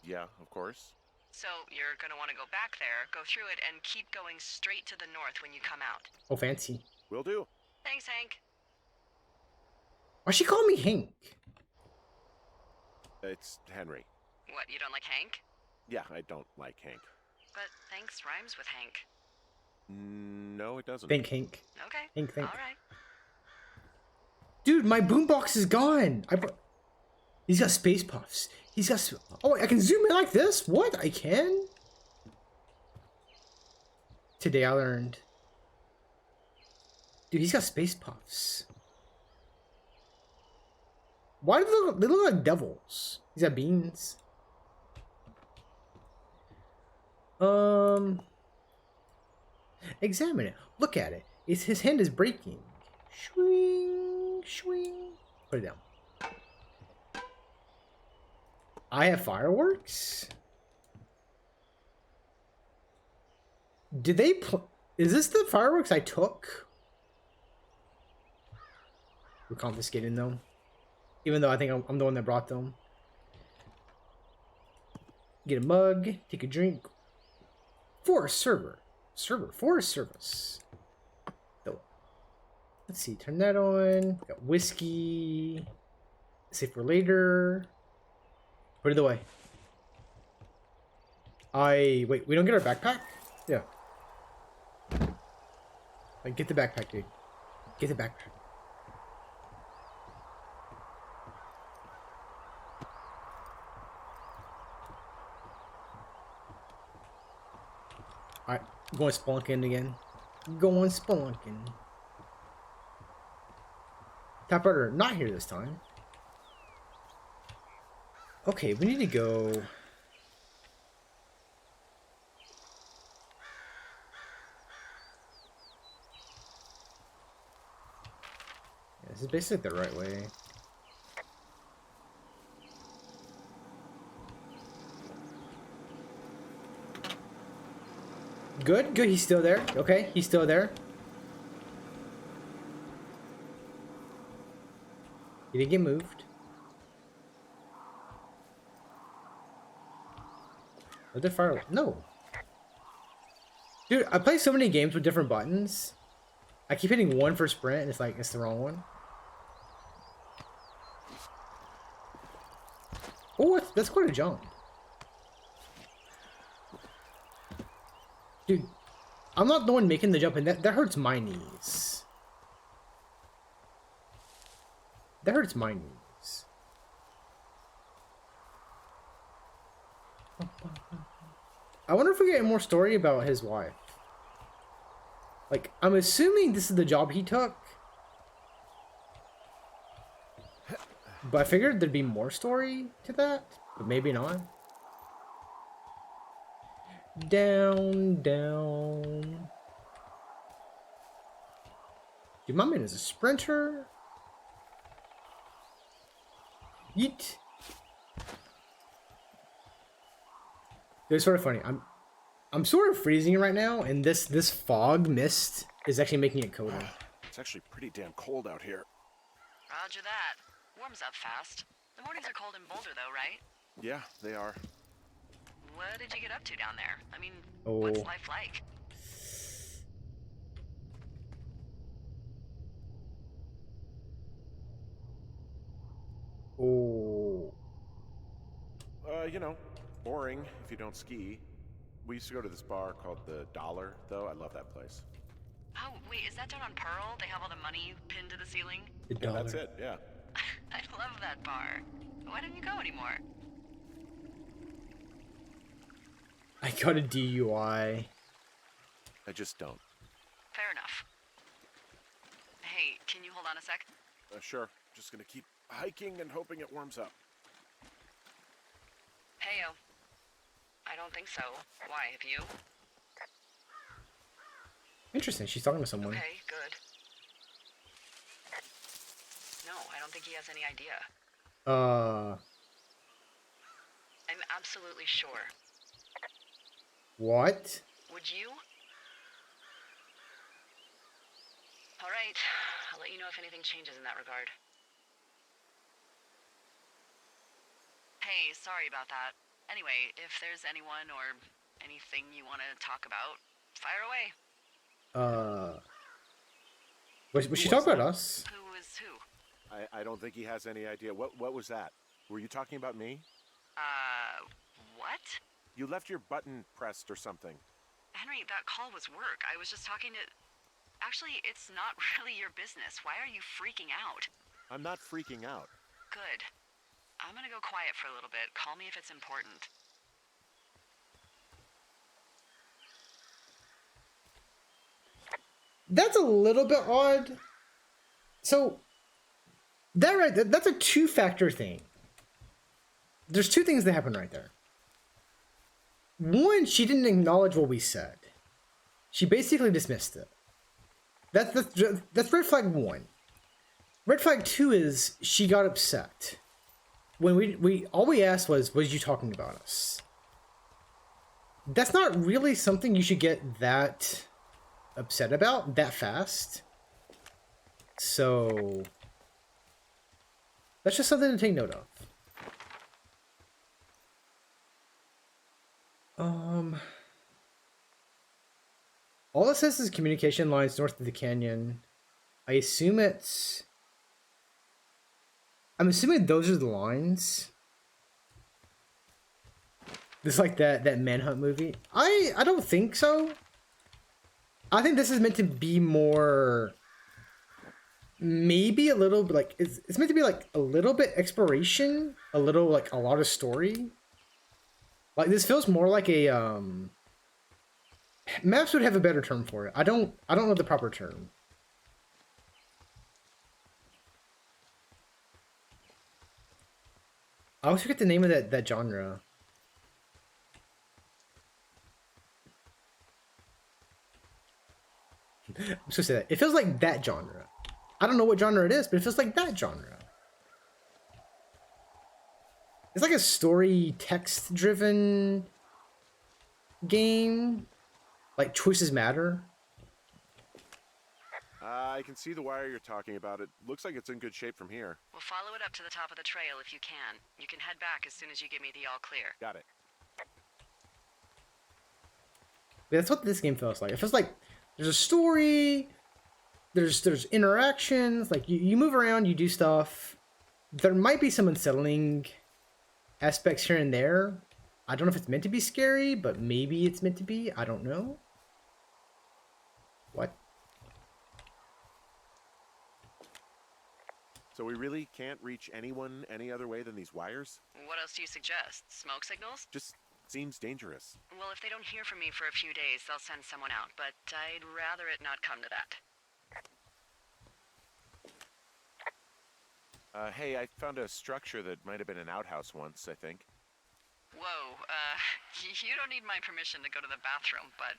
Yeah, of course. So you're gonna want to go back there, go through it, and keep going straight to the north when you come out. Oh, fancy. Will do. Thanks, Hank. Why she call me Hank? It's Henry. What, you don't like Hank? Yeah, I don't like Hank. But thanks rhymes with Hank. No, it doesn't. Think Hank. Okay. Hank, think. All right. Dude, my boombox is gone. He's got space puffs. He's got. Oh, I can zoom in like this? What? I can? Today I learned. Dude, he's got space puffs. Why do they look like devils? He's got beans. Examine it. Look at it. His hand is breaking. Swing, swing. Put it down. I have fireworks? Did they is this the fireworks I took? We're confiscating them. Even though I think I'm the one that brought them. Get a mug. Take a drink. Forest Service. So, let's see. Turn that on. Got whiskey. Save for later. Put it away. Wait, we don't get our backpack? Yeah. Like, get the backpack, dude. Get the backpack. Alright, going spelunking again. Going spelunking. Typewriter, not here this time. Okay, we need to go. Yeah, this is basically the right way. Good, good, he's still there. Okay, he's still there. He didn't get moved. Oh, the fire. No. Dude, I play so many games with different buttons. I keep hitting one for sprint and it's like, it's the wrong one. Oh, that's quite a jump. Dude, I'm not the one making the jump and that hurts my knees. That hurts my knees. I wonder if we get more story about his wife. Like, I'm assuming this is the job he took. But I figured there'd be more story to that, but maybe not. Down, down. Dude, my man is a sprinter. Yeet. It's sort of funny. I'm sort of freezing right now, and this fog mist is actually making it colder. It's actually pretty damn cold out here. Roger that. Warms up fast. The mornings are cold in Boulder, though, right? Yeah, they are. What did you get up to down there? I mean, Oh. what's life like? Oh. You know, boring if you don't ski. We used to go to this bar called the Dollar, though. I love that place. Oh, wait, is that down on Pearl? They have all the money pinned to the ceiling? The Yeah, dollar. that's it, yeah. I love that bar. Why don't you go anymore? I got a DUI. I just don't. Fair enough. Hey, can you hold on a sec? Sure. Just gonna keep hiking and hoping it warms up. Heyo. I don't think so. Why, have you? Interesting, she's talking to someone. Okay, good. No, I don't think he has any idea. I'm absolutely sure. What? Would you? Alright, I'll let you know if anything changes in that regard. Hey, sorry about that. Anyway, if there's anyone or anything you want to talk about, fire away. Was she talking about us? Who is who? I don't think he has any idea. What was that? Were you talking about me? What? You left your button pressed or something. Henry, that call was work. I was just talking to... Actually, it's not really your business. Why are you freaking out? I'm not freaking out. Good. I'm gonna go quiet for a little bit. Call me if it's important. That's a little bit odd. So, that's a two-factor thing. There's two things that happen right there. One, she didn't acknowledge what we said. She basically dismissed it. That's red flag one. Red flag two is she got upset. When we all we asked was you talking about us? That's not really something you should get that upset about that fast. So that's just something to take note of. All it says is communication lines north of the canyon. I'm assuming those are the lines. This is like that Manhunt movie. I don't think so. I think this is meant to be more, maybe a little bit like it's meant to be like a little bit exploration, a little like a lot of story. Like this feels more like a Maps would have a better term for it. I don't know the proper term. I always forget the name of that genre. I'm just gonna say that. It feels like that genre. I don't know what genre it is, but it feels like that genre. It's like a story text driven game. Like choices matter. I can see the wire you're talking about. It looks like it's in good shape from here. We'll follow it up to the top of the trail if you can. You can head back as soon as you give me the all clear. Got it. Yeah, that's what this game feels like. It feels like there's a story, there's interactions, like you move around, you do stuff. There might be some unsettling aspects here and there. I don't know if it's meant to be scary, but maybe it's meant to be. I don't know. What? So we really can't reach anyone any other way than these wires? What else do you suggest? Smoke signals? Just seems dangerous. Well, if they don't hear from me for a few days, they'll send someone out, but I'd rather it not come to that. Hey, I found a structure that might have been an outhouse once, I think. Whoa, you don't need my permission to go to the bathroom, but,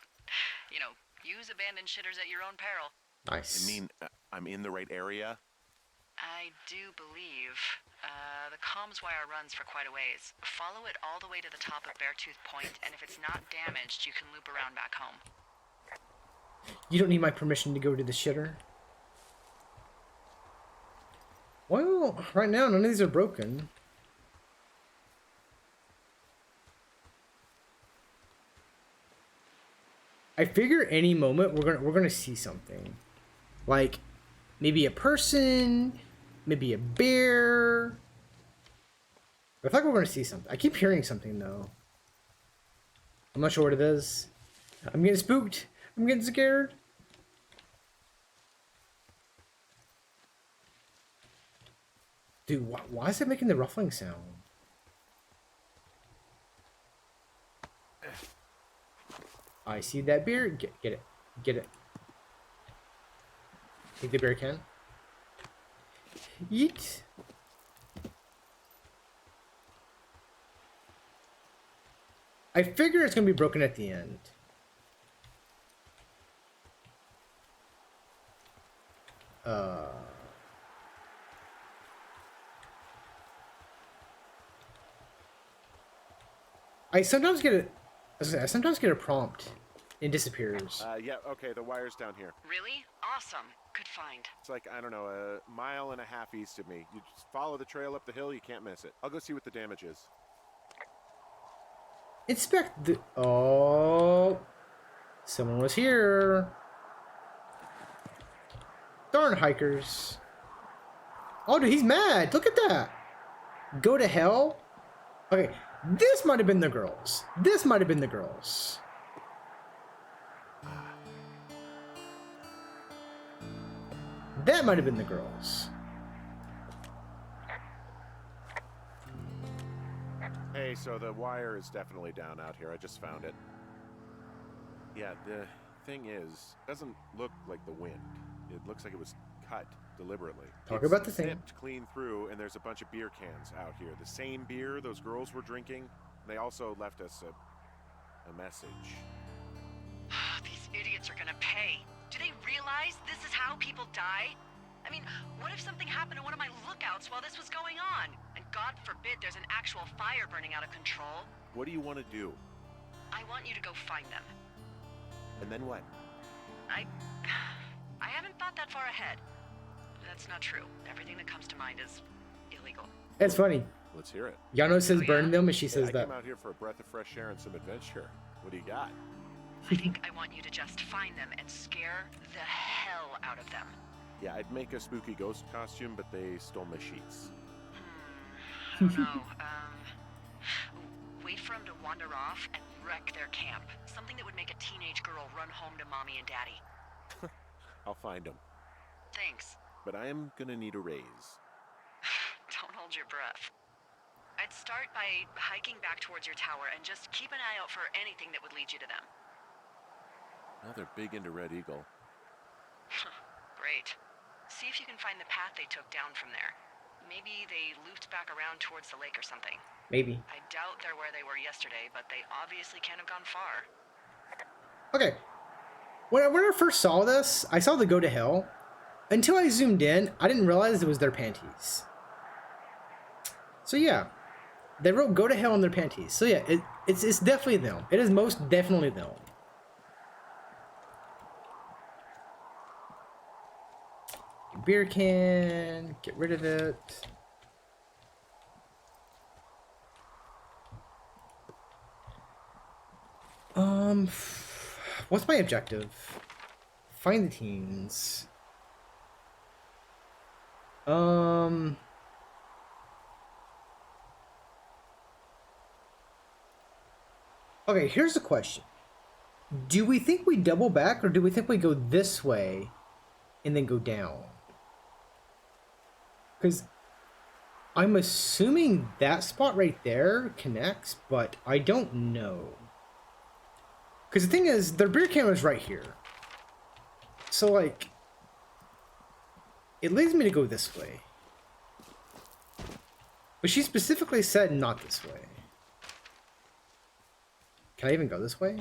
you know, use abandoned shitters at your own peril. Nice. I mean, I'm in the right area? I do believe. The comms wire runs for quite a ways. Follow it all the way to the top of Beartooth Point, and if it's not damaged, you can loop around back home. You don't need my permission to go to the shitter. Well, right now none of these are broken. I figure any moment we're gonna see something, like maybe a person, maybe a bear. I feel like we're gonna see something. I keep hearing something though. I'm not sure what it is. I'm getting spooked. I'm getting scared. Dude, why is it making the ruffling sound? I see that beer. Get it. Get it. Take the beer can. Yeet. I figure it's gonna be broken at the end. I sometimes get a prompt and disappears. Yeah, okay, the wire's down here. Really? Awesome. Good find. It's like, I don't know, a mile and a half east of me. You just follow the trail up the hill, you can't miss it. I'll go see what the damage is. Inspect the... Oh... Someone was here. Darn hikers. Oh, dude, he's mad. Look at that. Go to hell? Okay, this might have been the girls. This might have been the girls. That might have been the girls. Hey, so the wire is definitely down out here. I just found it. Yeah, the thing is, it doesn't look like the wind. It looks like it was cut deliberately. Talk It's about the thing. zipped clean through, and there's a bunch of beer cans out here. The same beer those girls were drinking. They also left us a message. These idiots are gonna pay. Do they realize this is how people die? I mean, what if something happened to one of my lookouts while this was going on? And God forbid there's an actual fire burning out of control. What do you want to do? I want you to go find them. And then what? I haven't thought that far ahead. That's not true. Everything that comes to mind is illegal. It's funny. Let's hear it. Yano says Oh, yeah? burn them, and she Yeah, says I that. came out here for a breath of fresh air and some adventure. What do you got? I think I want you to just find them and scare the hell out of them. Yeah, I'd make a spooky ghost costume, but they stole my sheets. I don't know. Wait for them to wander off and wreck their camp. Something that would make a teenage girl run home to mommy and daddy. I'll find them. Thanks. But I am gonna need a raise. Don't hold your breath. I'd start by hiking back towards your tower and just keep an eye out for anything that would lead you to them. Now they're big into Red Eagle. Great. See if you can find the path they took down from there. Maybe they looped back around towards the lake or something. Maybe. I doubt they're where they were yesterday, but they obviously can't have gone far. Okay. When I first saw this, I saw the go to hell. Until I zoomed in, I didn't realize it was their panties. So yeah, they wrote "go to hell" on their panties. So yeah, it's definitely them. It is most definitely them. Beer can, get rid of it. What's my objective? Find the teens. Okay, here's the question. Do we think we double back, or do we think we go this way and then go down? Because I'm assuming that spot right there connects, but I don't know. Because the thing is, their beer can was right here. So, like, it leads me to go this way. But she specifically said not this way. Can I even go this way?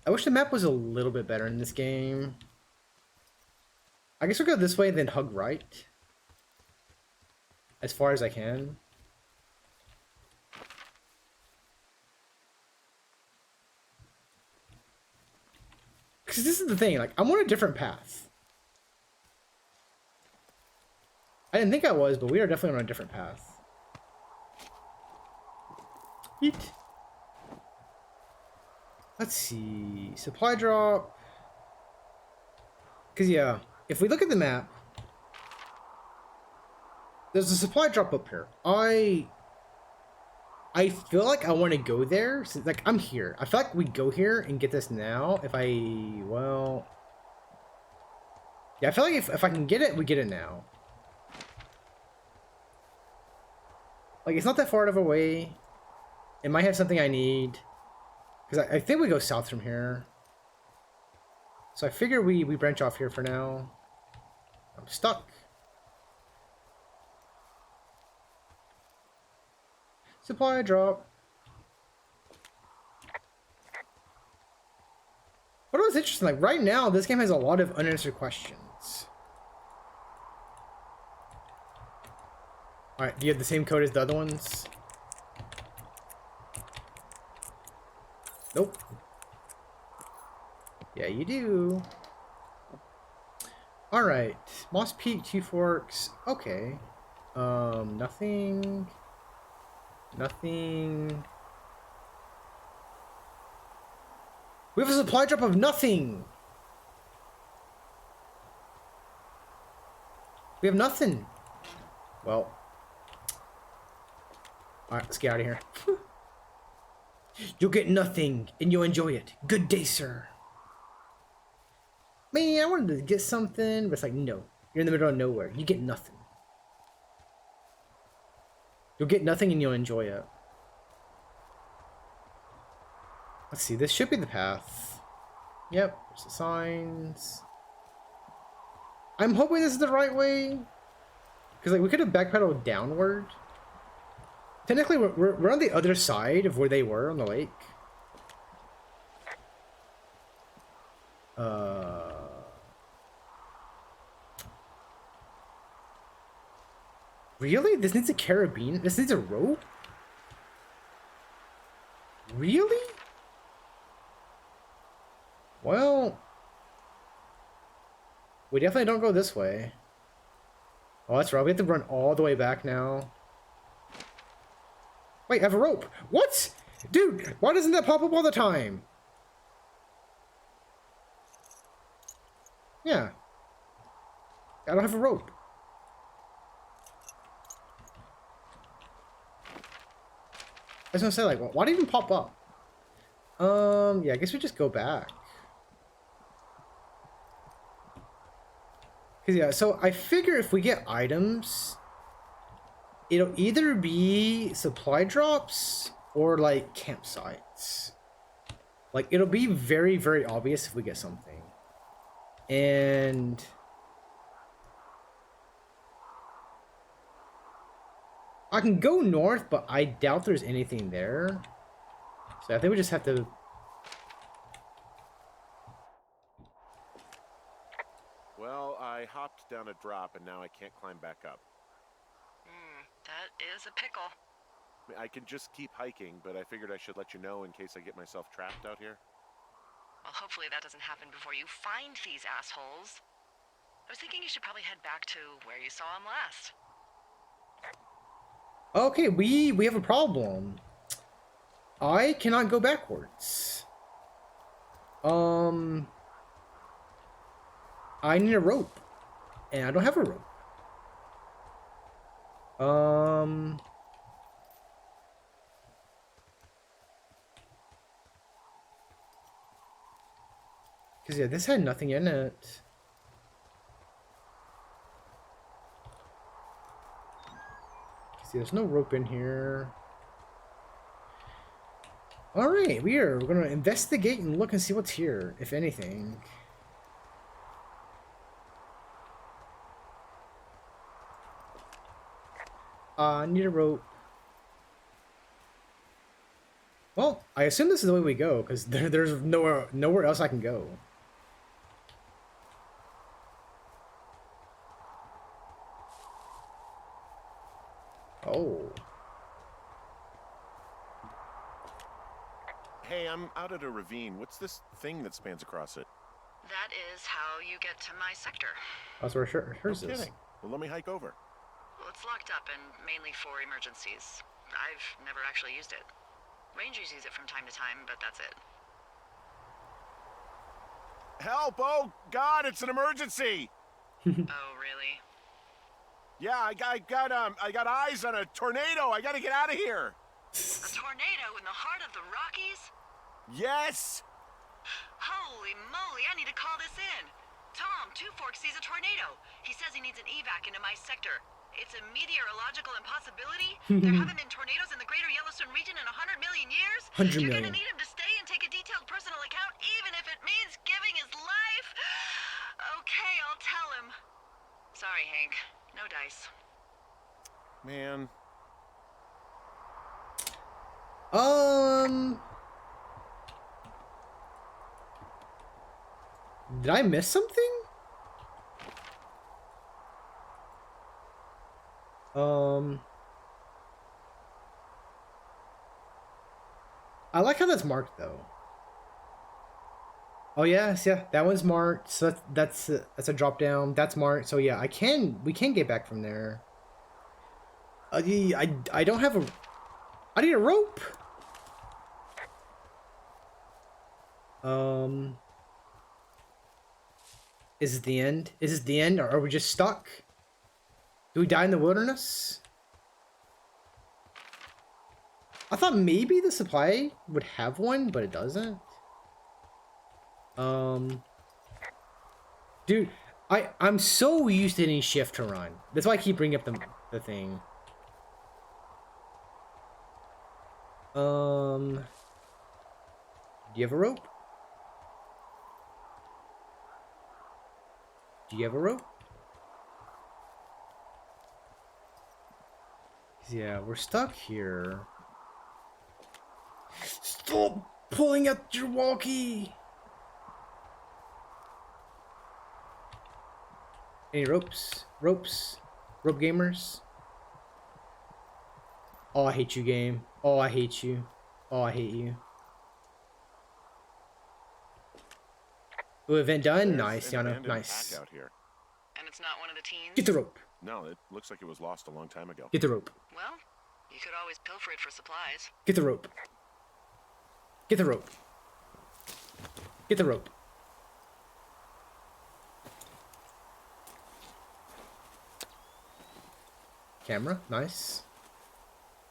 I wish the map was a little bit better in this game. I guess we'll go this way and then hug right. As far as I can. Because this is the thing, like, I'm on a different path. I didn't think I was, but we are definitely on a different path. Eat. Let's see. Supply drop. Because, yeah, if we look at the map, there's a supply drop up here. I feel like I want to go there. So, like, I'm here. I feel like we go here and get this now. If I, well... Yeah, I feel like if I can get it, we get it now. Like, it's not that far of a way. It might have something I need. Because I think we go south from here. So I figure we branch off here for now. I'm stuck. Supply drop. What was interesting, like right now, this game has a lot of unanswered questions. Alright, do you have the same code as the other ones? Nope. Yeah, you do. Alright. Moss Peak, Two Forks. Okay. Nothing. Nothing. We have a supply drop of nothing. We have nothing. Well. Alright, let's get out of here. You'll get nothing, and you'll enjoy it. Good day, sir. Man, I wanted to get something, but it's like, no. You're in the middle of nowhere. You get nothing. You'll get nothing, and you'll enjoy it. Let's see, this should be the path. Yep, there's the signs. I'm hoping this is the right way. Because, like, we could have backpedaled downward. Technically, we're on the other side of where they were on the lake. Really? This needs a carabiner? This needs a rope? Really? Well... We definitely don't go this way. Oh, that's right. We have to run all the way back now. Wait, I have a rope. What? Dude, why doesn't that pop up all the time? Yeah. I don't have a rope. I was gonna say, like, why did it even pop up? Yeah, I guess we just go back. 'Cause yeah, so I figure if we get items, it'll either be supply drops or like campsites. Like it'll be very, very obvious if we get something. And I can go north, but I doubt there's anything there. So I think we just have to... Well, I hopped down a drop and now I can't climb back up. That is a pickle. I can just keep hiking, but I figured I should let you know in case I get myself trapped out here. Well, hopefully that doesn't happen before you find these assholes. I was thinking you should probably head back to where you saw them last. Okay, we have a problem. I cannot go backwards. I need a rope. And I don't have a rope. Cause yeah, this had nothing in it. See, there's no rope in here. Alright, we're gonna investigate and look and see what's here, if anything. I need a rope. Well, I assume this is the way we go, because there's nowhere else I can go. Oh. Hey, I'm out at a ravine. What's this thing that spans across it? That is how you get to my sector. That's where hers No is. kidding. Well, let me hike over. Well, it's locked up and mainly for emergencies. I've never actually used it. Rangers use it from time to time, but that's it. Help! Oh God, it's an emergency! Oh, really? Yeah, I got eyes on a tornado. I gotta get out of here. A tornado in the heart of the Rockies? Yes. Holy moly, I need to call this in. Tom, Two Forks sees a tornado. He says he needs an evac into my sector. It's a meteorological impossibility. There haven't been tornadoes in the greater Yellowstone region in 100 million years. 100 You're million. gonna need him to stay and take a detailed personal account, even if it means giving his life. Okay, I'll tell him. Sorry, Hank. No dice. Man. Did I miss something? I like how that's marked though. Oh yes, yeah, that one's marked. So that's a drop down. That's marked. So yeah, we can get back from there. I don't have a. I need a rope. Is it the end? Is this the end, or are we just stuck? Do we die in the wilderness? I thought maybe the supply would have one, but it doesn't. Dude, I'm so used to hitting shift to run. That's why I keep bringing up the thing. Do you have a rope? Do you have a rope? Yeah, we're stuck here. Stop pulling out your walkie! Any ropes? Ropes? Rope gamers? Oh, I hate you, game. Oh, I hate you. Oh, I hate you. Ooh, event done? Nice, Yano. Nice. Pack out here. And it's not one of the teens? Get the rope. No, it looks like it was lost a long time ago. Get the rope. Well, you could always pilfer it for supplies. Get the rope. Get the rope. Get the rope. Camera, nice.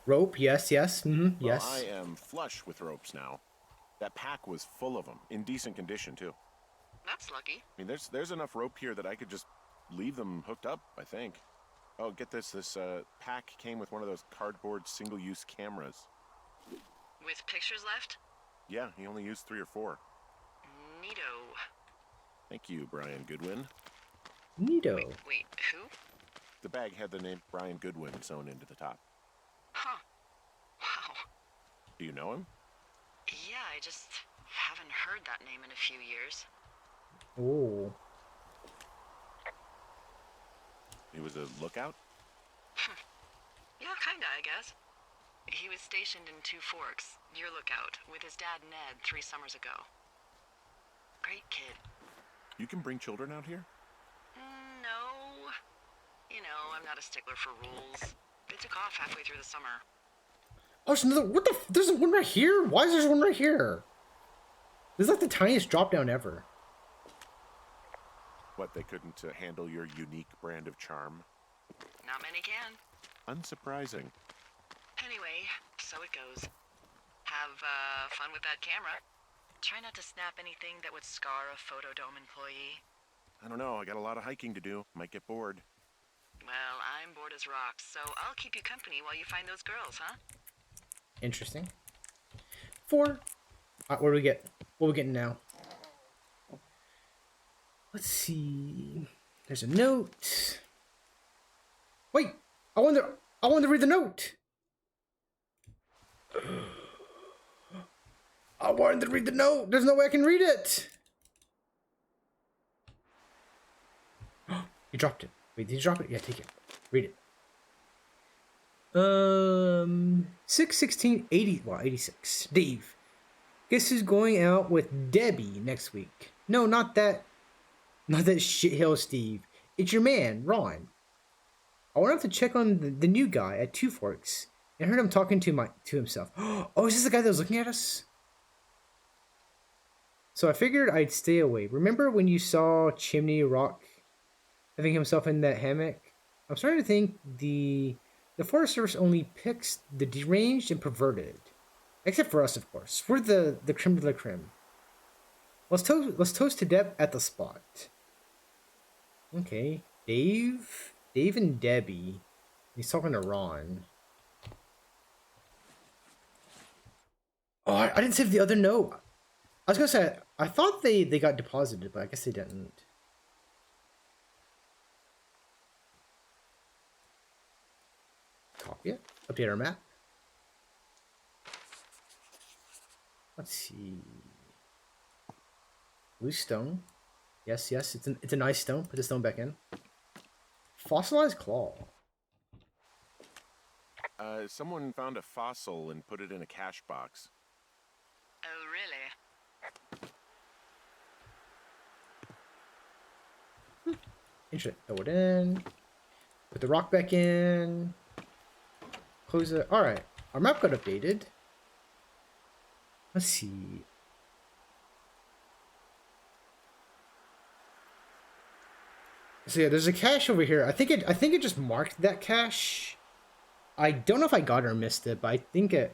Rope, yes, yes, yes. Well, I am flush with ropes now. That pack was full of them, in decent condition too. That's lucky. I mean, there's enough rope here that I could just leave them hooked up, I think. Oh, get this. This pack came with one of those cardboard single-use cameras. With pictures left? Yeah, he only used 3 or 4. Neato. Thank you, Brian Goodwin. Neato. Wait, who? The bag had the name Brian Goodwin sewn into the top. Huh. Wow. Do you know him? Yeah, I just haven't heard that name in a few years. Oh. He was a lookout? Yeah, kinda, I guess. He was stationed in Two Forks, your lookout, with his dad Ned 3 summers ago. Great kid. You can bring children out here? No. You know, I'm not a stickler for rules. They took off halfway through the summer. Oh, there's another. What the? There's one right here. Why is there one right here? This is like the tiniest drop down ever. What, they couldn't handle your unique brand of charm? Not many can. Unsurprising. Anyway, so it goes. Have fun with that camera. Try not to snap anything that would scar a Photodome employee. I don't know, I got a lot of hiking to do. Might get bored. Well, I'm bored as rocks, so I'll keep you company while you find those girls, huh? Interesting. 4. What do we get? What are we getting now? Let's see. There's a note. Wait, I wanted to read the note. I wanted to read the note. There's no way I can read it. You dropped it. Wait, did you drop it? Yeah, take it. Read it. 6/16/80. Well, 86. Dave, guess who's going out with Debbie next week? No, not that. Not that shithill Steve. It's your man, Ron. I went up to check on the new guy at Two Forks and heard him talking to himself. Oh, is this the guy that was looking at us? So I figured I'd stay away. Remember when you saw Chimney Rock having himself in that hammock? I'm starting to think the Forest Service only picks the deranged and perverted. Except for us, of course. We're the creme de la creme. Let's toast to Deb at the spot. Okay. Dave and Debbie. He's talking to Ron. Oh, I didn't save the other note. I was gonna say, I thought they got deposited, but I guess they didn't. Copy it. Update our map. Let's see. Blue stone. Yes, it's a nice stone. Put the stone back in. Fossilized claw. Someone found a fossil and put it in a cache box. Oh, really? Interesting. Throw it in. Put the rock back in. Close it. Alright. Our map got updated. Let's see. So yeah, there's a cache over here. I think it just marked that cache. I don't know if I got it or missed it, but I think it.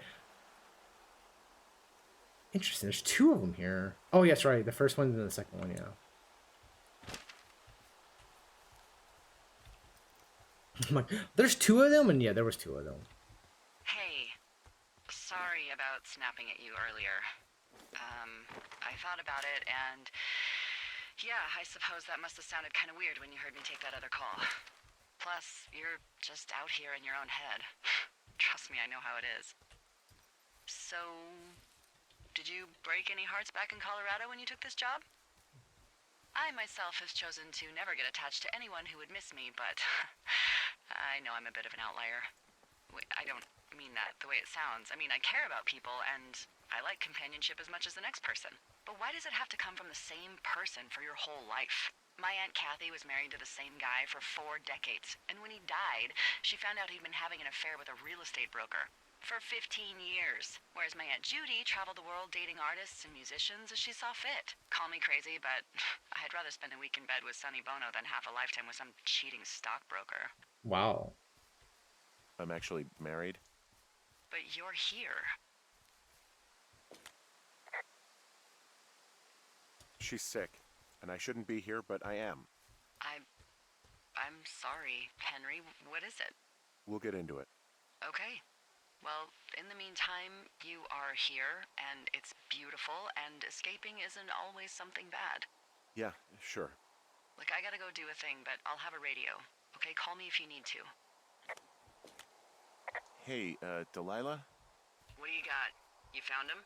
Interesting. There's 2 of them here. Oh, yes, right. The first one and the second one, yeah. I'm like, there's 2 of them, and yeah, there was 2 of them. Hey, sorry about snapping at you earlier. I thought about it, and yeah, I suppose that must have sounded kind of weird when you heard me take that other call. Plus, you're just out here in your own head. Trust me, I know how it is. So, did you break any hearts back in Colorado when you took this job? I myself have chosen to never get attached to anyone who would miss me, but I know I'm a bit of an outlier. I don't mean that the way it sounds. I mean, I care about people, and I like companionship as much as the next person. But why does it have to come from the same person for your whole life? My Aunt Kathy was married to the same guy for 4 decades, and when he died, she found out he'd been having an affair with a real estate broker for 15 years. Whereas my Aunt Judy traveled the world dating artists and musicians as she saw fit. Call me crazy, but I'd rather spend a week in bed with Sonny Bono than half a lifetime with some cheating stockbroker. Wow. I'm actually married. But you're here. She's sick, and I shouldn't be here, but I am. I'm sorry, Henry. What is it? We'll get into it. Okay. Well, in the meantime, you are here, and it's beautiful, and escaping isn't always something bad. Yeah, sure. Look, I gotta go do a thing, but I'll have a radio. Okay, call me if you need to. Hey, Delilah? What do you got? You found him?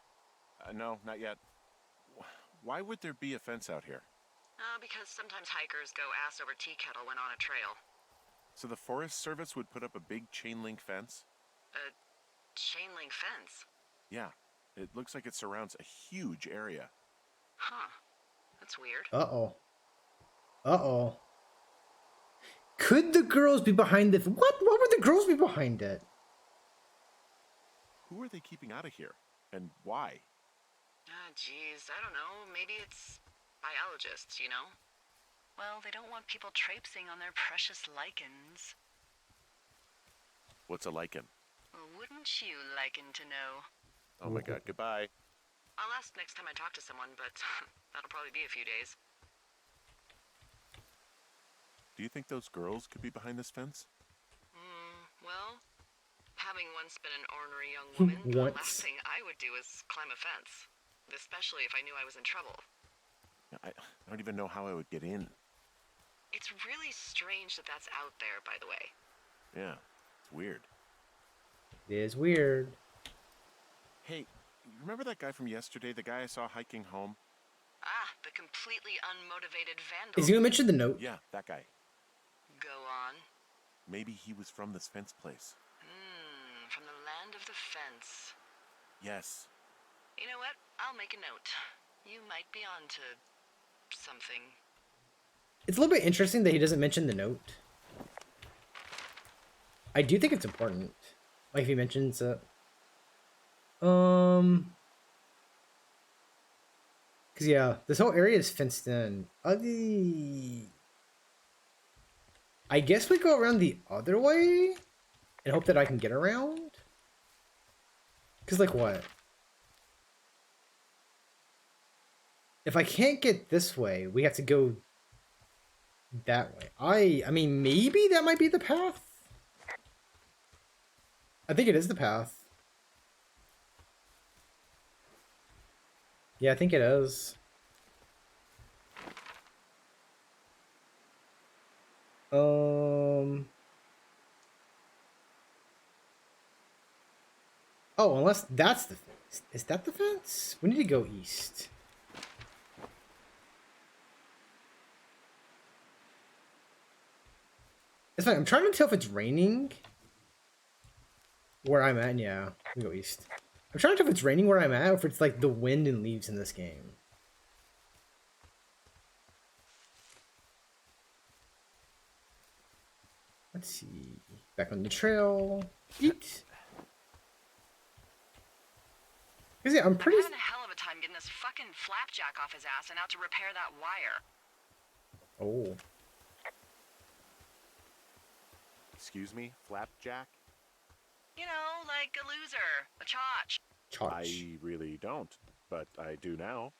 No, not yet. Why would there be a fence out here? Because sometimes hikers go ass over tea kettle when on a trail. So the Forest Service would put up a big chain link fence? A chain link fence? Yeah. It looks like it surrounds a huge area. Huh. That's weird. Uh-oh. Uh-oh. Could the girls be behind it? What? Why would the girls be behind it? Who are they keeping out of here? And why? Geez, I don't know. Maybe it's biologists, you know? Well, they don't want people traipsing on their precious lichens. What's a lichen? Well, wouldn't you liken to know? Oh my god, goodbye. I'll ask next time I talk to someone, but that'll probably be a few days. Do you think those girls could be behind this fence? Well, having once been an ornery young woman, the Once. last thing I would do is climb a fence. Especially if I knew I was in trouble. I don't even know how I would get in. It's really strange that that's out there, by the way. Yeah, it's weird. It is weird. Hey, remember that guy from yesterday, the guy I saw hiking home? Ah, the completely unmotivated vandal. Is he gonna mention the note? Yeah, that guy. Go on. Maybe he was from this fence place. From the land of the fence. Yes. You know what? I'll make a note. You might be on to something. It's a little bit interesting that he doesn't mention the note. I do think it's important. Like if he mentions it. Cause yeah, this whole area is fenced in. I guess we go around the other way and hope that I can get around. Cause like what? If I can't get this way, we have to go that way. I mean, maybe that might be the path. I think it is the path. Yeah, I think it is. Oh, unless that's the fence. Is that the fence? We need to go east. It's fine. I'm trying to tell if it's raining where I'm at. Yeah, we go east. I'm trying to tell if it's raining where I'm at or if it's like the wind and leaves in this game. Let's see. Back on the trail. Eat. Cause yeah, I'm pretty. having a hell of a time getting this fucking flapjack off his ass and out to repair that wire. Oh. Excuse me, Flapjack? You know, like a loser, a chotch. Chotch. I really don't, but I do now.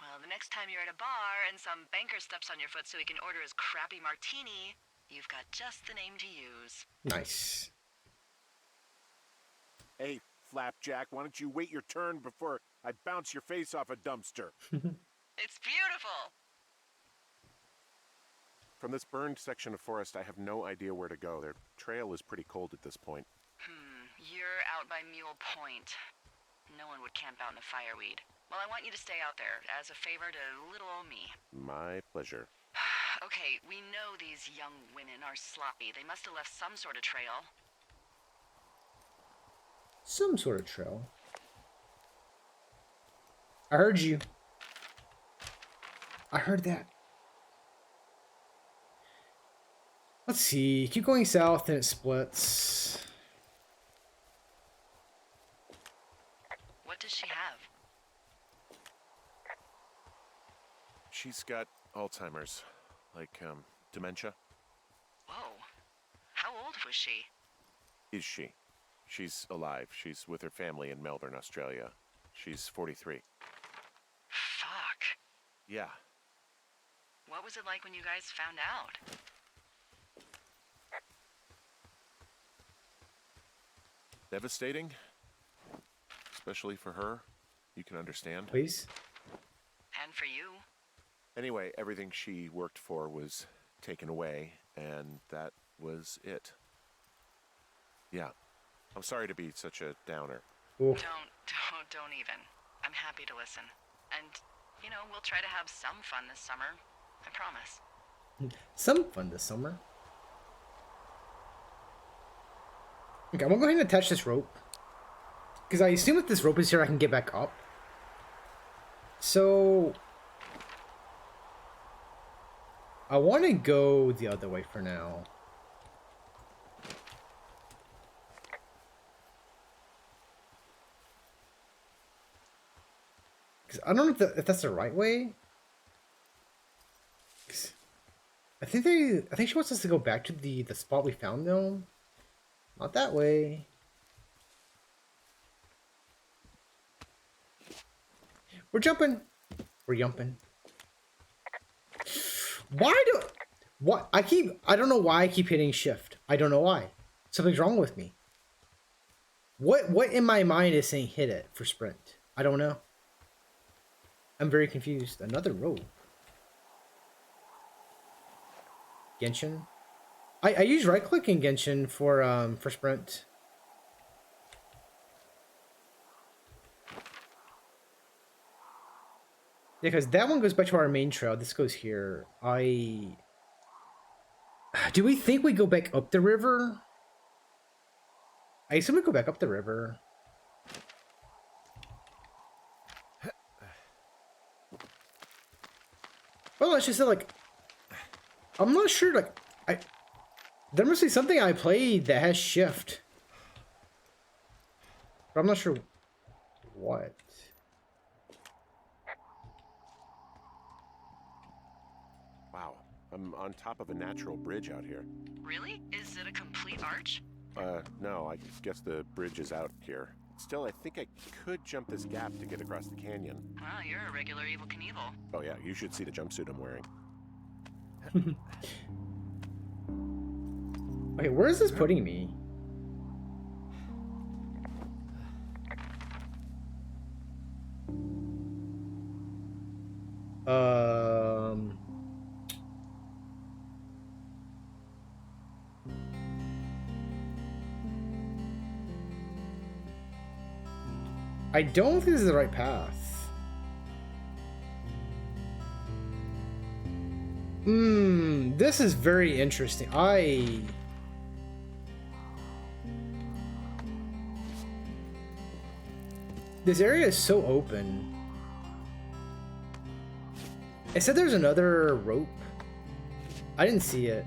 Well, the next time you're at a bar and some banker steps on your foot so he can order his crappy martini, you've got just the name to use. Nice. Hey, Flapjack, why don't you wait your turn before I bounce your face off a dumpster? It's beautiful. From this burned section of forest, I have no idea where to go. Their trail is pretty cold at this point. You're out by Mule Point. No one would camp out in the fireweed. Well, I want you to stay out there as a favor to little old me. My pleasure. Okay, we know these young women are sloppy. They must have left some sort of trail. Some sort of trail. I heard you. I heard that. Let's see. Keep going south and it splits. What does she have? She's got Alzheimer's. Like, dementia. Whoa. How old was she? Is she? She's alive. She's with her family in Melbourne, Australia. She's 43. Fuck. Yeah. What was it like when you guys found out? Devastating. Especially for her. You can understand. Please. And for you. Anyway, everything she worked for was taken away, and that was it. Yeah. I'm sorry to be such a downer. Oof. Don't even. I'm happy to listen. And, you know, we'll try to have some fun this summer. I promise. Some fun this summer. Okay, I'm gonna go ahead and attach this rope. Because I assume if this rope is here, I can get back up. So... I want to go the other way for now. Because I don't know if that's the right way. 'Cause I think she wants us to go back to the spot we found though. Not that way. We're jumping. We're yumping. I don't know why I keep hitting shift. I don't know why. Something's wrong with me. What in my mind is saying hit it for sprint? I don't know. I'm very confused. Another rope. Genshin. I use right click in Genshin for sprint. Yeah, because that one goes back to our main trail. This goes here. Do we think we go back up the river? I assume we go back up the river. Well, let's just say, like... I'm not sure, like... There must be something I played that has shift. But I'm not sure what. Wow. I'm on top of a natural bridge out here. Really? Is it a complete arch? No, I guess the bridge is out here. Still, I think I could jump this gap to get across the canyon. Wow, you're a regular Evel Knievel. Oh yeah, you should see the jumpsuit I'm wearing. Okay, where is this putting me? I don't think this is the right path. This is very interesting. This area is so open. It said there's another rope. I didn't see it.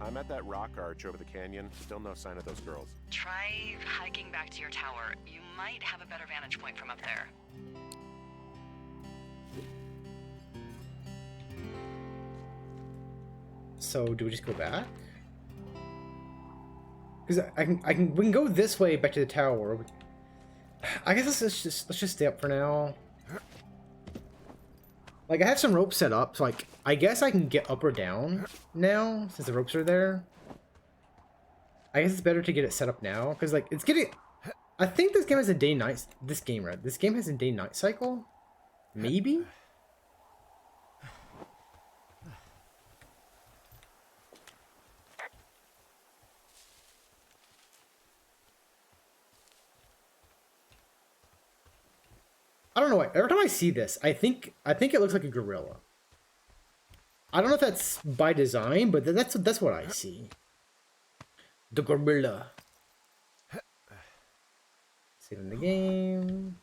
I'm at that rock arch over the canyon. Still no sign of those girls. Try hiking back to your tower. You might have a better vantage point from up there. So do we just go back? Because we can go this way back to the tower. I guess let's just stay up for now. Like I have some ropes set up, so like I guess I can get up or down now since the ropes are there. I guess it's better to get it set up now because like it's getting. I think this game has a day-night. This game has a day-night cycle. Maybe. I don't know why. Every time I see this, I think it looks like a gorilla. I don't know if that's by design, but that's what I see. The gorilla. Save in the game.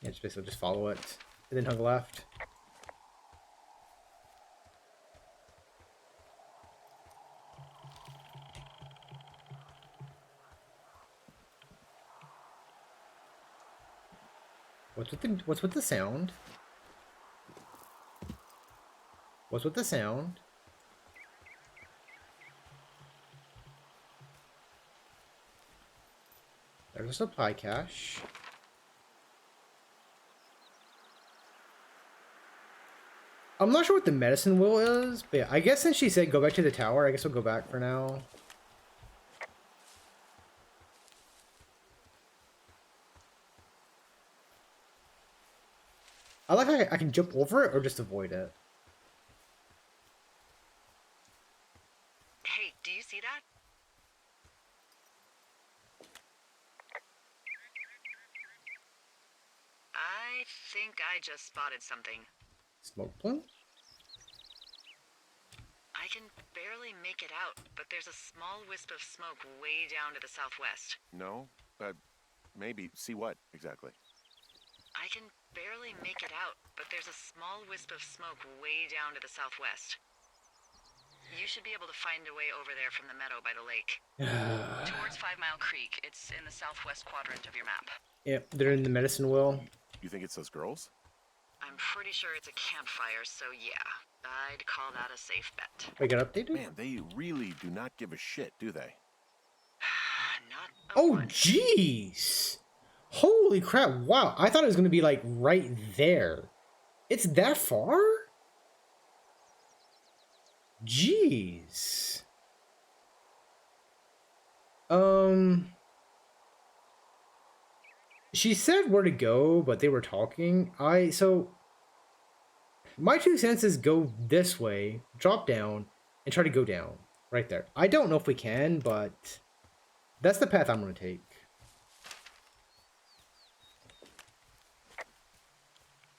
Yeah, just basically just follow it, and then hug left. What's with the sound? What's with the sound? There's a supply cache. I'm not sure what the medicine wheel is, but yeah, I guess since she said go back to the tower, I guess we'll go back for now. I like how I can jump over it or just avoid it. Hey, do you see that? I think I just spotted something. Smoke plume? I can barely make it out, but there's a small wisp of smoke way down to the southwest. No? Maybe. See what, exactly? I can barely make it out, but there's a small wisp of smoke way down to the southwest. You should be able to find a way over there from the meadow by the lake. Towards 5 Mile Creek. It's in the southwest quadrant of your map. Yep, they're in the medicine wheel. You think it's those girls? I'm pretty sure it's a campfire, so yeah. I'd call that a safe bet. I got updated? Man, they really do not give a shit, do they? Not a Oh, bunch. jeez! Holy crap, wow. I thought it was going to be, like, right there. It's that far? Jeez. She said where to go, but they were talking. So my 2 cents is go this way, drop down, and try to go down. Right there. I don't know if we can, but that's the path I'm going to take.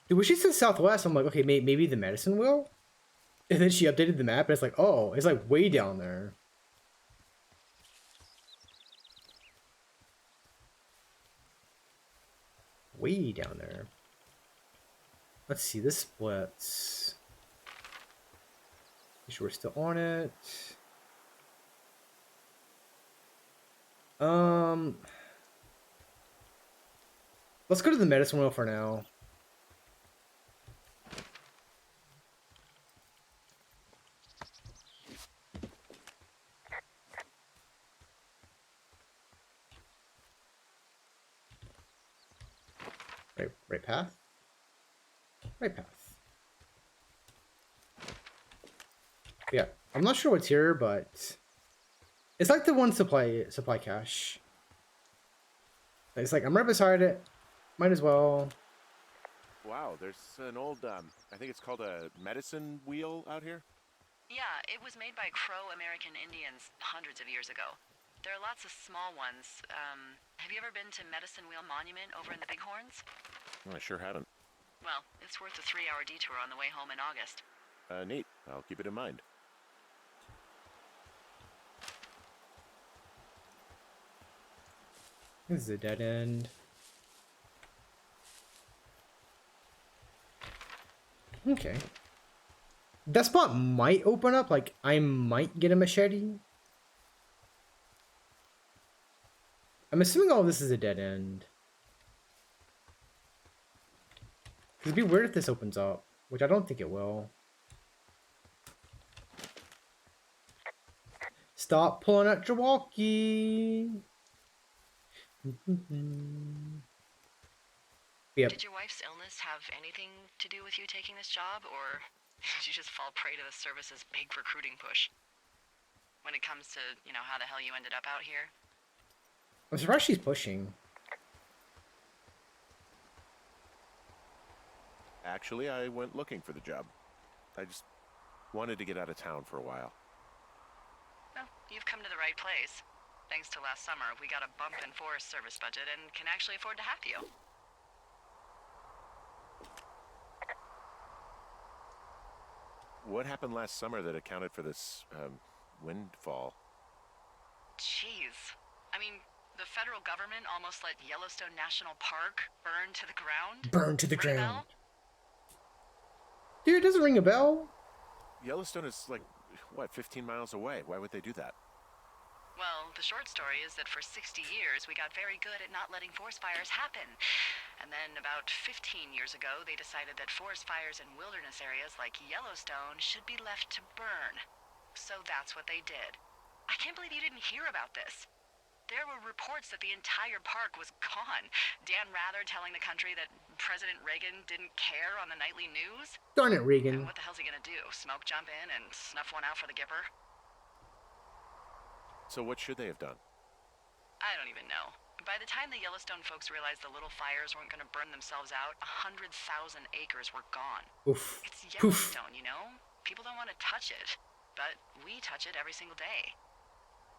Dude, when she said southwest, I'm like, okay, maybe the medicine wheel? And then she updated the map, and it's like, oh, it's like way down there. Way down there. Let's see, this splits. Make sure we're still on it. Let's go to the medicine wheel for now. Right path? Right path. Yeah, I'm not sure what's here, but it's like the one supply cache. It's like I'm right beside it. Might as well. Wow, there's an old, I think it's called a medicine wheel out here. Yeah, it was made by Crow American Indians hundreds of years ago. There are lots of small ones. Have you ever been to Medicine Wheel Monument over in the Bighorns? I sure haven't. Well, it's worth a 3-hour detour on the way home in August. Neat. I'll keep it in mind. This is a dead end. Okay. That spot might open up, like, I might get a machete. I'm assuming all this is a dead end. It'd be weird if this opens up, which I don't think it will. Stop pulling out your walkie. Yep. Did your wife's illness have anything to do with you taking this job, or did you just fall prey to the service's big recruiting push? When it comes to, how the hell you ended up out here? I'm surprised she's pushing. Actually, I went looking for the job. I just wanted to get out of town for a while. Well, you've come to the right place. Thanks to last summer, we got a bump in Forest Service budget and can actually afford to have you. What happened last summer that accounted for this, windfall? Jeez. I mean, the federal government almost let Yellowstone National Park burn to the ground? Burn to the Ring a ground. bell? Dude, it doesn't ring a bell. Yellowstone is like, what, 15 miles away? Why would they do that? Well, the short story is that for 60 years, we got very good at not letting forest fires happen. And then about 15 years ago, they decided that forest fires in wilderness areas like Yellowstone should be left to burn. So that's what they did. I can't believe you didn't hear about this. There were reports that the entire park was gone. Dan Rather telling the country that President Reagan didn't care on the nightly news? Darn it, And Regan. what the hell's he gonna do? Smoke jump in and snuff one out for the Gipper? So what should they have done? I don't even know. By the time the Yellowstone folks realized the little fires weren't gonna burn themselves out, 100,000 acres were gone. Oof. It's Poof. Yellowstone, you know? People don't want to touch it. But we touch it every single day.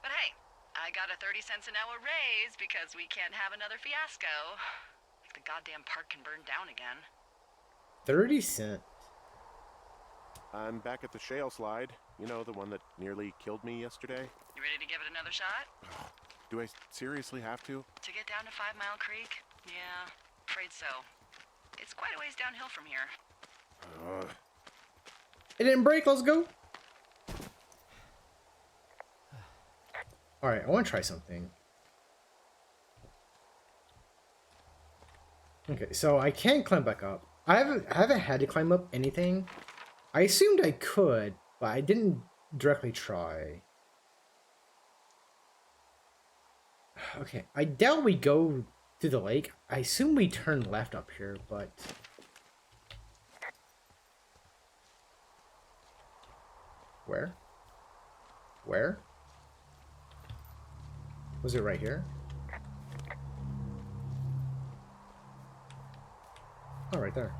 But hey, I got a 30 cents an hour raise because we can't have another fiasco. Like the goddamn park can burn down again. 30 cents. I'm back at the shale slide. You know, the one that nearly killed me yesterday. You ready to give it another shot? Do I seriously have to? To get down to 5 Mile Creek? Yeah, afraid so. It's quite a ways downhill from here. It didn't break. Let's go. All right, I want to try something. Okay, so I can't climb back up. I haven't had to climb up anything. I assumed I could, but I didn't directly try. Okay, I doubt we go through the lake. I assume we turn left up here, but... Where? Where? Was it right here? Oh, right there.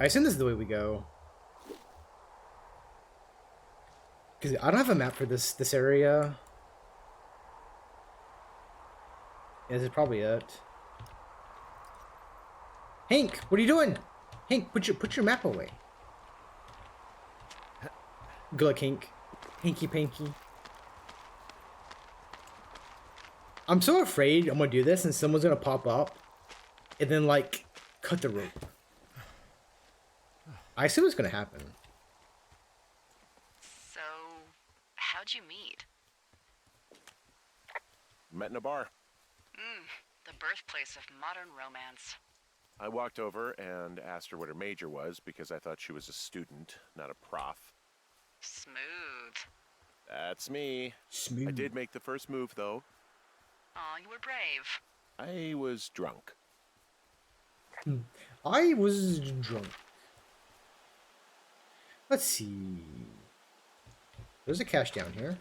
I assume this is the way we go. Because I don't have a map for this area. Yeah, this is probably it. Hank, what are you doing? Hank, put your map away. Good luck, Hank. Hanky Panky. I'm so afraid I'm gonna do this and someone's gonna pop up and then like cut the rope. I assume it's gonna happen. So, how'd you meet? Met in a bar. The birthplace of modern romance. I walked over and asked her what her major was because I thought she was a student, not a prof. Smooth. That's me. Smooth. I did make the first move, though. Aw, you were brave. I was drunk. I was drunk. Let's see. There's a cache down here.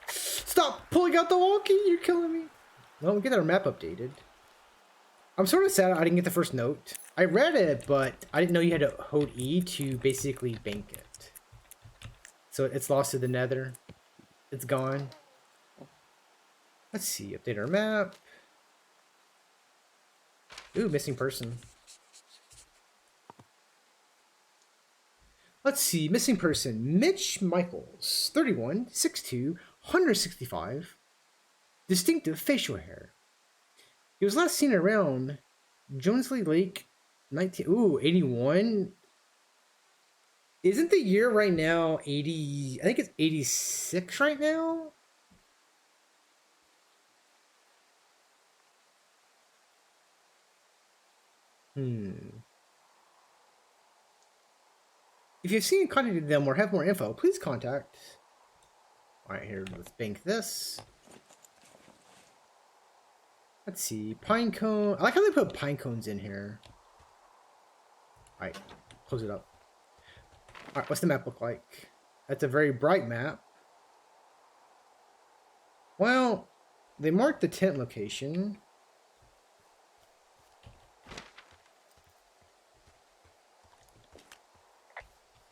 Stop pulling out the walkie! You're killing me. Well, we get our map updated. I'm sort of sad I didn't get the first note. I read it, but I didn't know you had to hold E to basically bank it. So it's lost to the nether. It's gone. Let's see. Update our map. Ooh, missing person. Let's see. Missing person. Mitch Michaels. 31, 6'2", 165. Distinctive facial hair. He was last seen around Jonesley Lake 81. Isn't the year right now 80? I think it's 86 right now. If you've seen and contacted them or have more info, please contact. All right, here, let's bank this. Let's see, pine cone. I like how they put pine cones in here. All right, close it up. All right, what's the map look like? That's a very bright map. Well, they marked the tent location.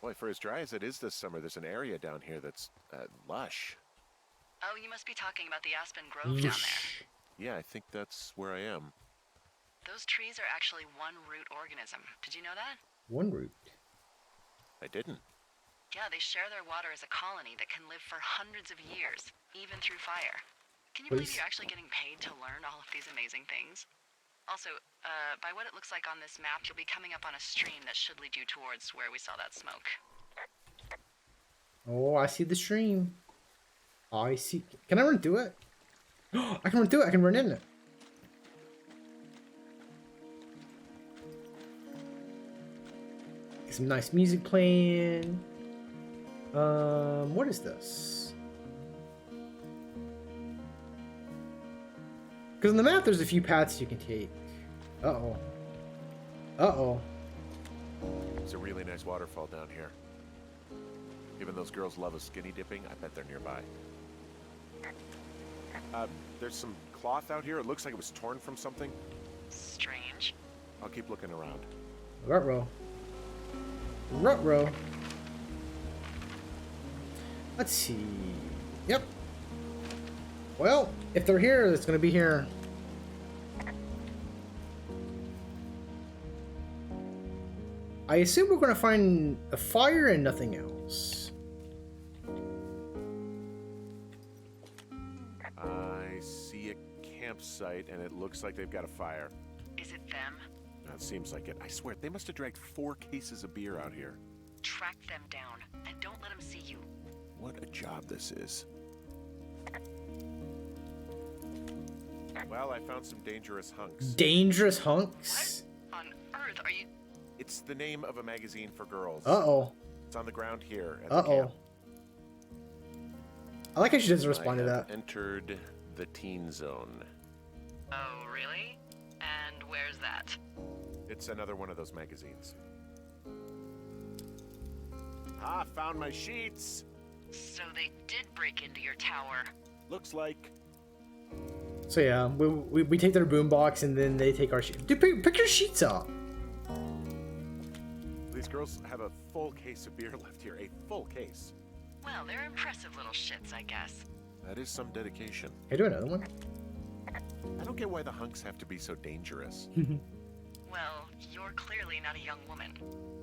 Boy, for as dry as it is this summer, there's an area down here that's lush. Oh, you must be talking about the Aspen Grove down there. Yeah, I think that's where I am. Those trees are actually one root organism. Did you know that? One root. I didn't. Yeah, they share their water as a colony that can live for hundreds of years, even through fire. Can you believe Please. you're actually getting paid to learn all of these amazing things? Also, by what it looks like on this map, you'll be coming up on a stream that should lead you towards where we saw that smoke. Oh, I see the stream. I see. Can I run through it? I can run through it. I can run in it. Get some nice music playing. What is this? Because on the map, there's a few paths you can take. Uh-oh. Uh-oh. There's a really nice waterfall down here. Given those girls love a skinny dipping, I bet they're nearby. There's some cloth out here. It looks like it was torn from something. Strange. I'll keep looking around. Ruh-roh. Ruh-roh. Let's see. Yep. Well, if they're here, it's gonna be here. I assume we're gonna find a fire and nothing else. I see a campsite, and it looks like they've got a fire. Is it them? That seems like it. I swear, they must have dragged 4 cases of beer out here. Track them down, and don't let them see you. What a job this is. Well, I found some dangerous hunks. Dangerous hunks? What on earth are you... It's the name of a magazine for girls. Uh-oh. It's on the ground here at the Uh-oh. camp. I like how she doesn't respond to I have that. entered the teen zone. Oh, really? And where's that? It's another one of those magazines. Ah, found my sheets. So they did break into your tower. Looks like. So yeah, we take their boombox and then they take our sheet. Dude, pick your sheets up. These girls have a full case of beer left here. A full case. Well, they're impressive little shits, I guess. That is some dedication. Can I do another one? I don't get why the hunks have to be so dangerous. Well, you're clearly not a young woman.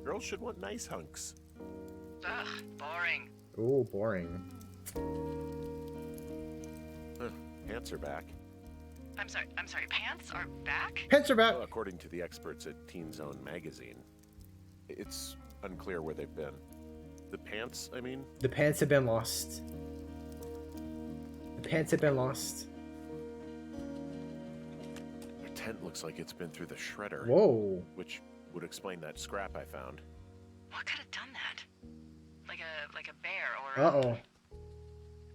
Girls should want nice hunks. Ugh, boring. Oh, boring. Huh, pants are back. I'm sorry, pants are back? Pants are back. Well, according to the experts at Teen Zone magazine, it's unclear where they've been. The pants, I mean? The pants have been lost. The pants have been lost. Their tent looks like it's been through the shredder. Whoa. Which would explain that scrap I found. What could have done that? Like a bear or Uh-oh.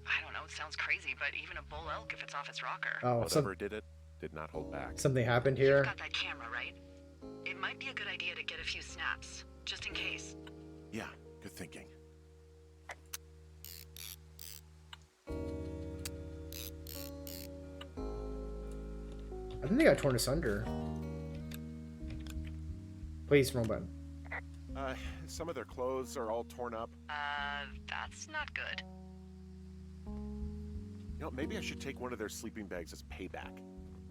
I don't know, it sounds crazy, but even a bull elk if it's off its rocker. Oh, Whatever did it, did not hold back. something happened You've here. got that camera, right? It might be a good idea to get a few snaps, just in case. Yeah, good thinking. I think they got torn asunder. Please, wrong button. Some of their clothes are all torn up. That's not good. You know, maybe I should take one of their sleeping bags as payback.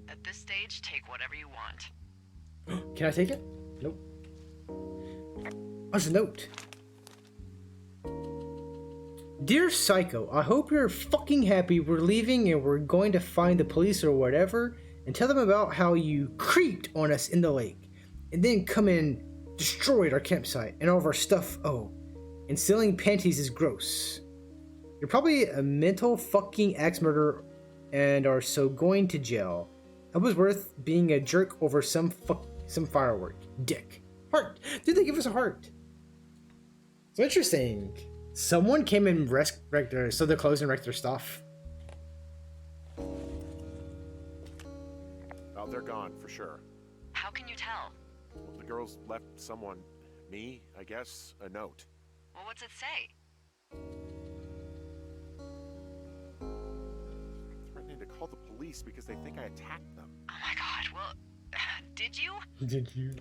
At this stage, take whatever you want. Can I take it? Nope. Oh, there's a note. Dear Psycho, I hope you're fucking happy we're leaving and we're going to find the police or whatever and tell them about how you creeped on us in the lake and then come and destroyed our campsite and all of our stuff. Oh, and stealing panties is gross. You're probably a mental fucking axe murderer and are so going to jail. It was worth being a jerk over some firework. Dick. Heart. Dude, they give us a heart. It's interesting. Someone came and wrecked their, so their clothes and wrecked their stuff. Well, they're gone for sure. How can you tell? Well, the girls left someone, me, I guess, a note. Well, what's it say? Threatening to call the police because they think I attacked them. Oh my god, well, did you? Did you?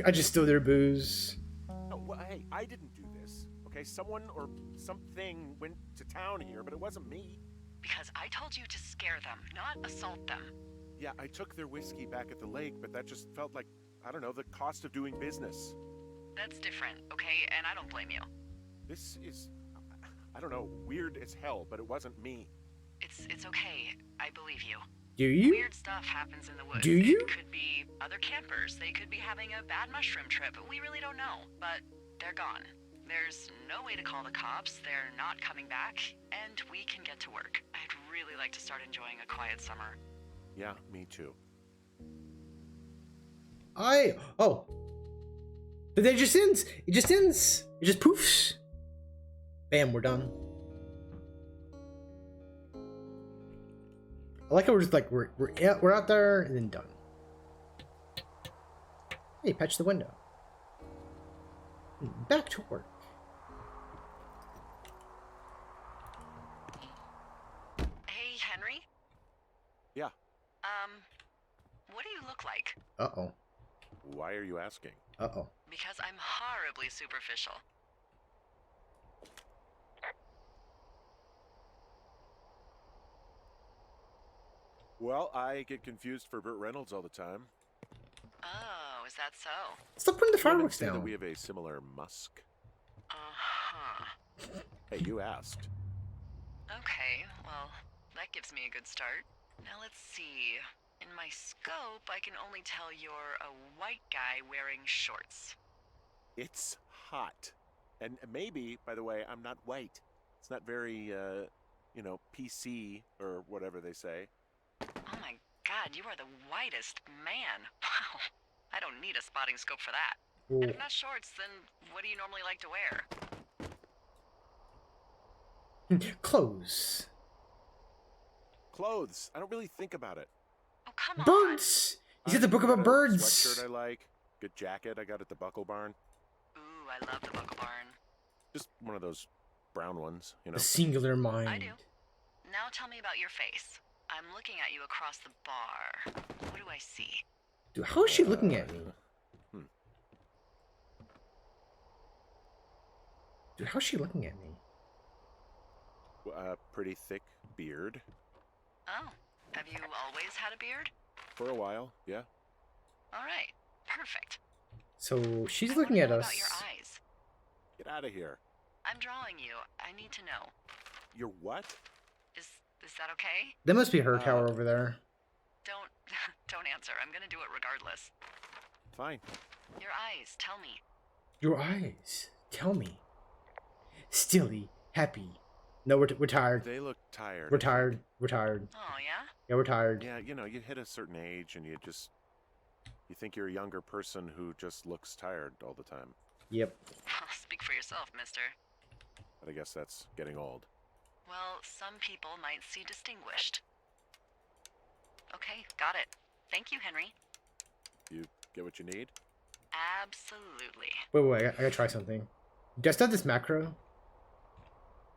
I just stole their booze. No, well, hey, I didn't do this. Okay, someone or something went to town here, but it wasn't me. Because I told you to scare them, not assault them. Yeah, I took their whiskey back at the lake, but that just felt like, I don't know, the cost of doing business. That's different, okay? And I don't blame you. This is, I don't know, weird as hell, but it wasn't me. It's okay. I believe you. Do you? Weird stuff happens in the woods. Do you? It could be other campers. They could be having a bad mushroom trip. We really don't know. But they're gone. There's no way to call the cops. They're not coming back. And we can get to work. I'd really like to start enjoying a quiet summer. Yeah, me too. Oh. But then it just ends. It just ends. It just poofs. Bam, we're done. I like how we're just like we're out there and then done. Hey, patch the window. Back to work. Hey, Henry? Yeah. What do you look like? Uh-oh. Why are you asking? Uh-oh. Because I'm horribly superficial. Well, I get confused for Burt Reynolds all the time. Oh, is that so? Stop putting the Women fireworks say that down. we have a similar musk. Uh-huh. Hey, you asked. Okay, well, that gives me a good start. Now let's see. In my scope, I can only tell you're a white guy wearing shorts. It's hot. And maybe, by the way, I'm not white. It's not very, PC or whatever they say. Oh my god, you are the whitest man. Wow. I don't need a spotting scope for that. Ooh. And if not shorts, then what do you normally like to wear? Clothes. Clothes. I don't really think about it. Oh, come on. Birds. You said the book Got about a birds. Sweatshirt I like. Good jacket I got at the Buckle Barn. Ooh, I love the Buckle Barn. Just one of those brown ones, you know. A singular mind. I do. Now tell me about your face. I'm looking at you across the bar. What do I see? Dude, how is she looking at me? Dude, how's she looking at me? Pretty thick beard. Oh, have you always had a beard? For a while, yeah. All right, perfect. So she's I looking wanna at know us. about your eyes. Get out of here. I'm drawing you. I need to know. You're what? Is that okay? That must be her tower over there. Don't don't answer. I'm gonna do it regardless. Fine. Your eyes, tell me. Your eyes. Tell me. Stilly. Happy. No, we're tired. They look tired. We're tired. We're tired. Oh yeah? Yeah, we're tired. Yeah, you hit a certain age and you think you're a younger person who just looks tired all the time. Yep. Speak for yourself, mister. But I guess that's getting old. Well, some people might see distinguished. Okay, got it. Thank you, Henry. You get what you need? Absolutely. Wait, I gotta try something. Do I still have this macro?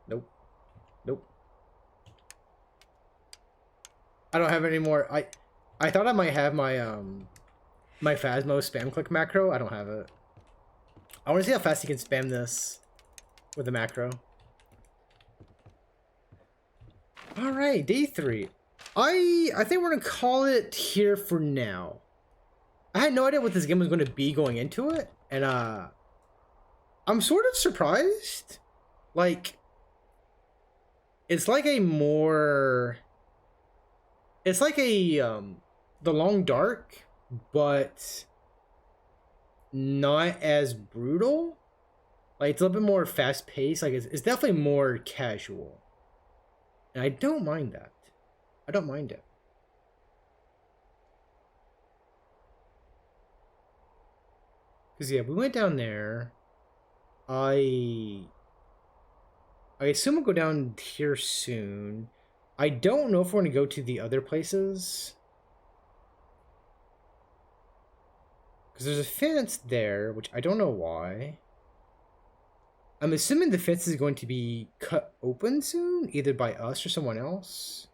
Nope. Nope. I don't have any more. I thought I might have my my Phasmo spam click macro. I don't have it. I want to see how fast you can spam this with the macro. All right, day 3. I think we're gonna call it here for now. I had no idea what this game was going to be going into it, and I'm sort of surprised. Like, it's like a more, it's like a The Long Dark, but not as brutal. Like, it's a little bit more fast paced. Like, it's definitely more casual, and I don't mind that. I don't mind it. Because, yeah, we went down there. I assume we'll go down here soon. I don't know if we're going to go to the other places. Because there's a fence there, which I don't know why. I'm assuming the fence is going to be cut open soon, either by us or someone else.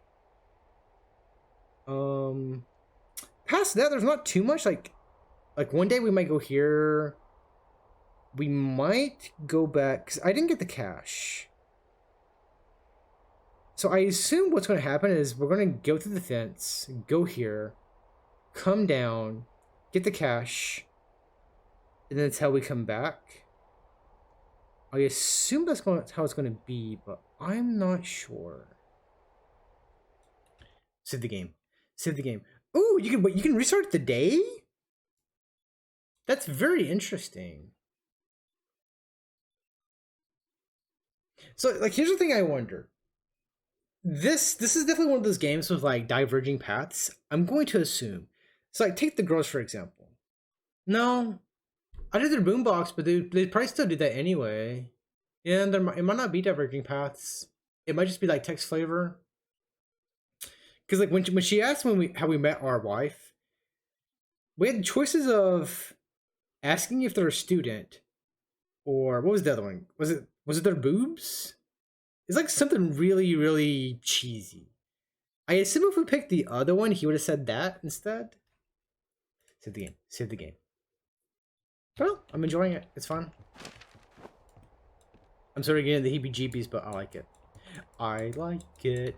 Past that, there's not too much. Like one day we might go here. We might go back, because I didn't get the cash. So I assume what's going to happen is we're going to go through the fence, go here, come down, get the cash, and then that's how we come back. I assume that's how it's going to be, but I'm not sure. Save the game. Save the game. Ooh, you can restart the day? That's very interesting. So, like, here's the thing I wonder. This is definitely one of those games with, like, diverging paths. I'm going to assume. So, like, take the girls, for example. No. I did their boombox, but they probably still do that anyway. Yeah, it might not be diverging paths. It might just be, like, text flavor. Because like when she asked how we met our wife, we had choices of asking if they're a student, or what was the other one? Was it their boobs? It's like something really, really cheesy. I assume if we picked the other one, he would have said that instead. Save the game. Save the game. Well, I'm enjoying it. It's fun. I'm sort of getting the heebie-jeebies, but I like it. I like it.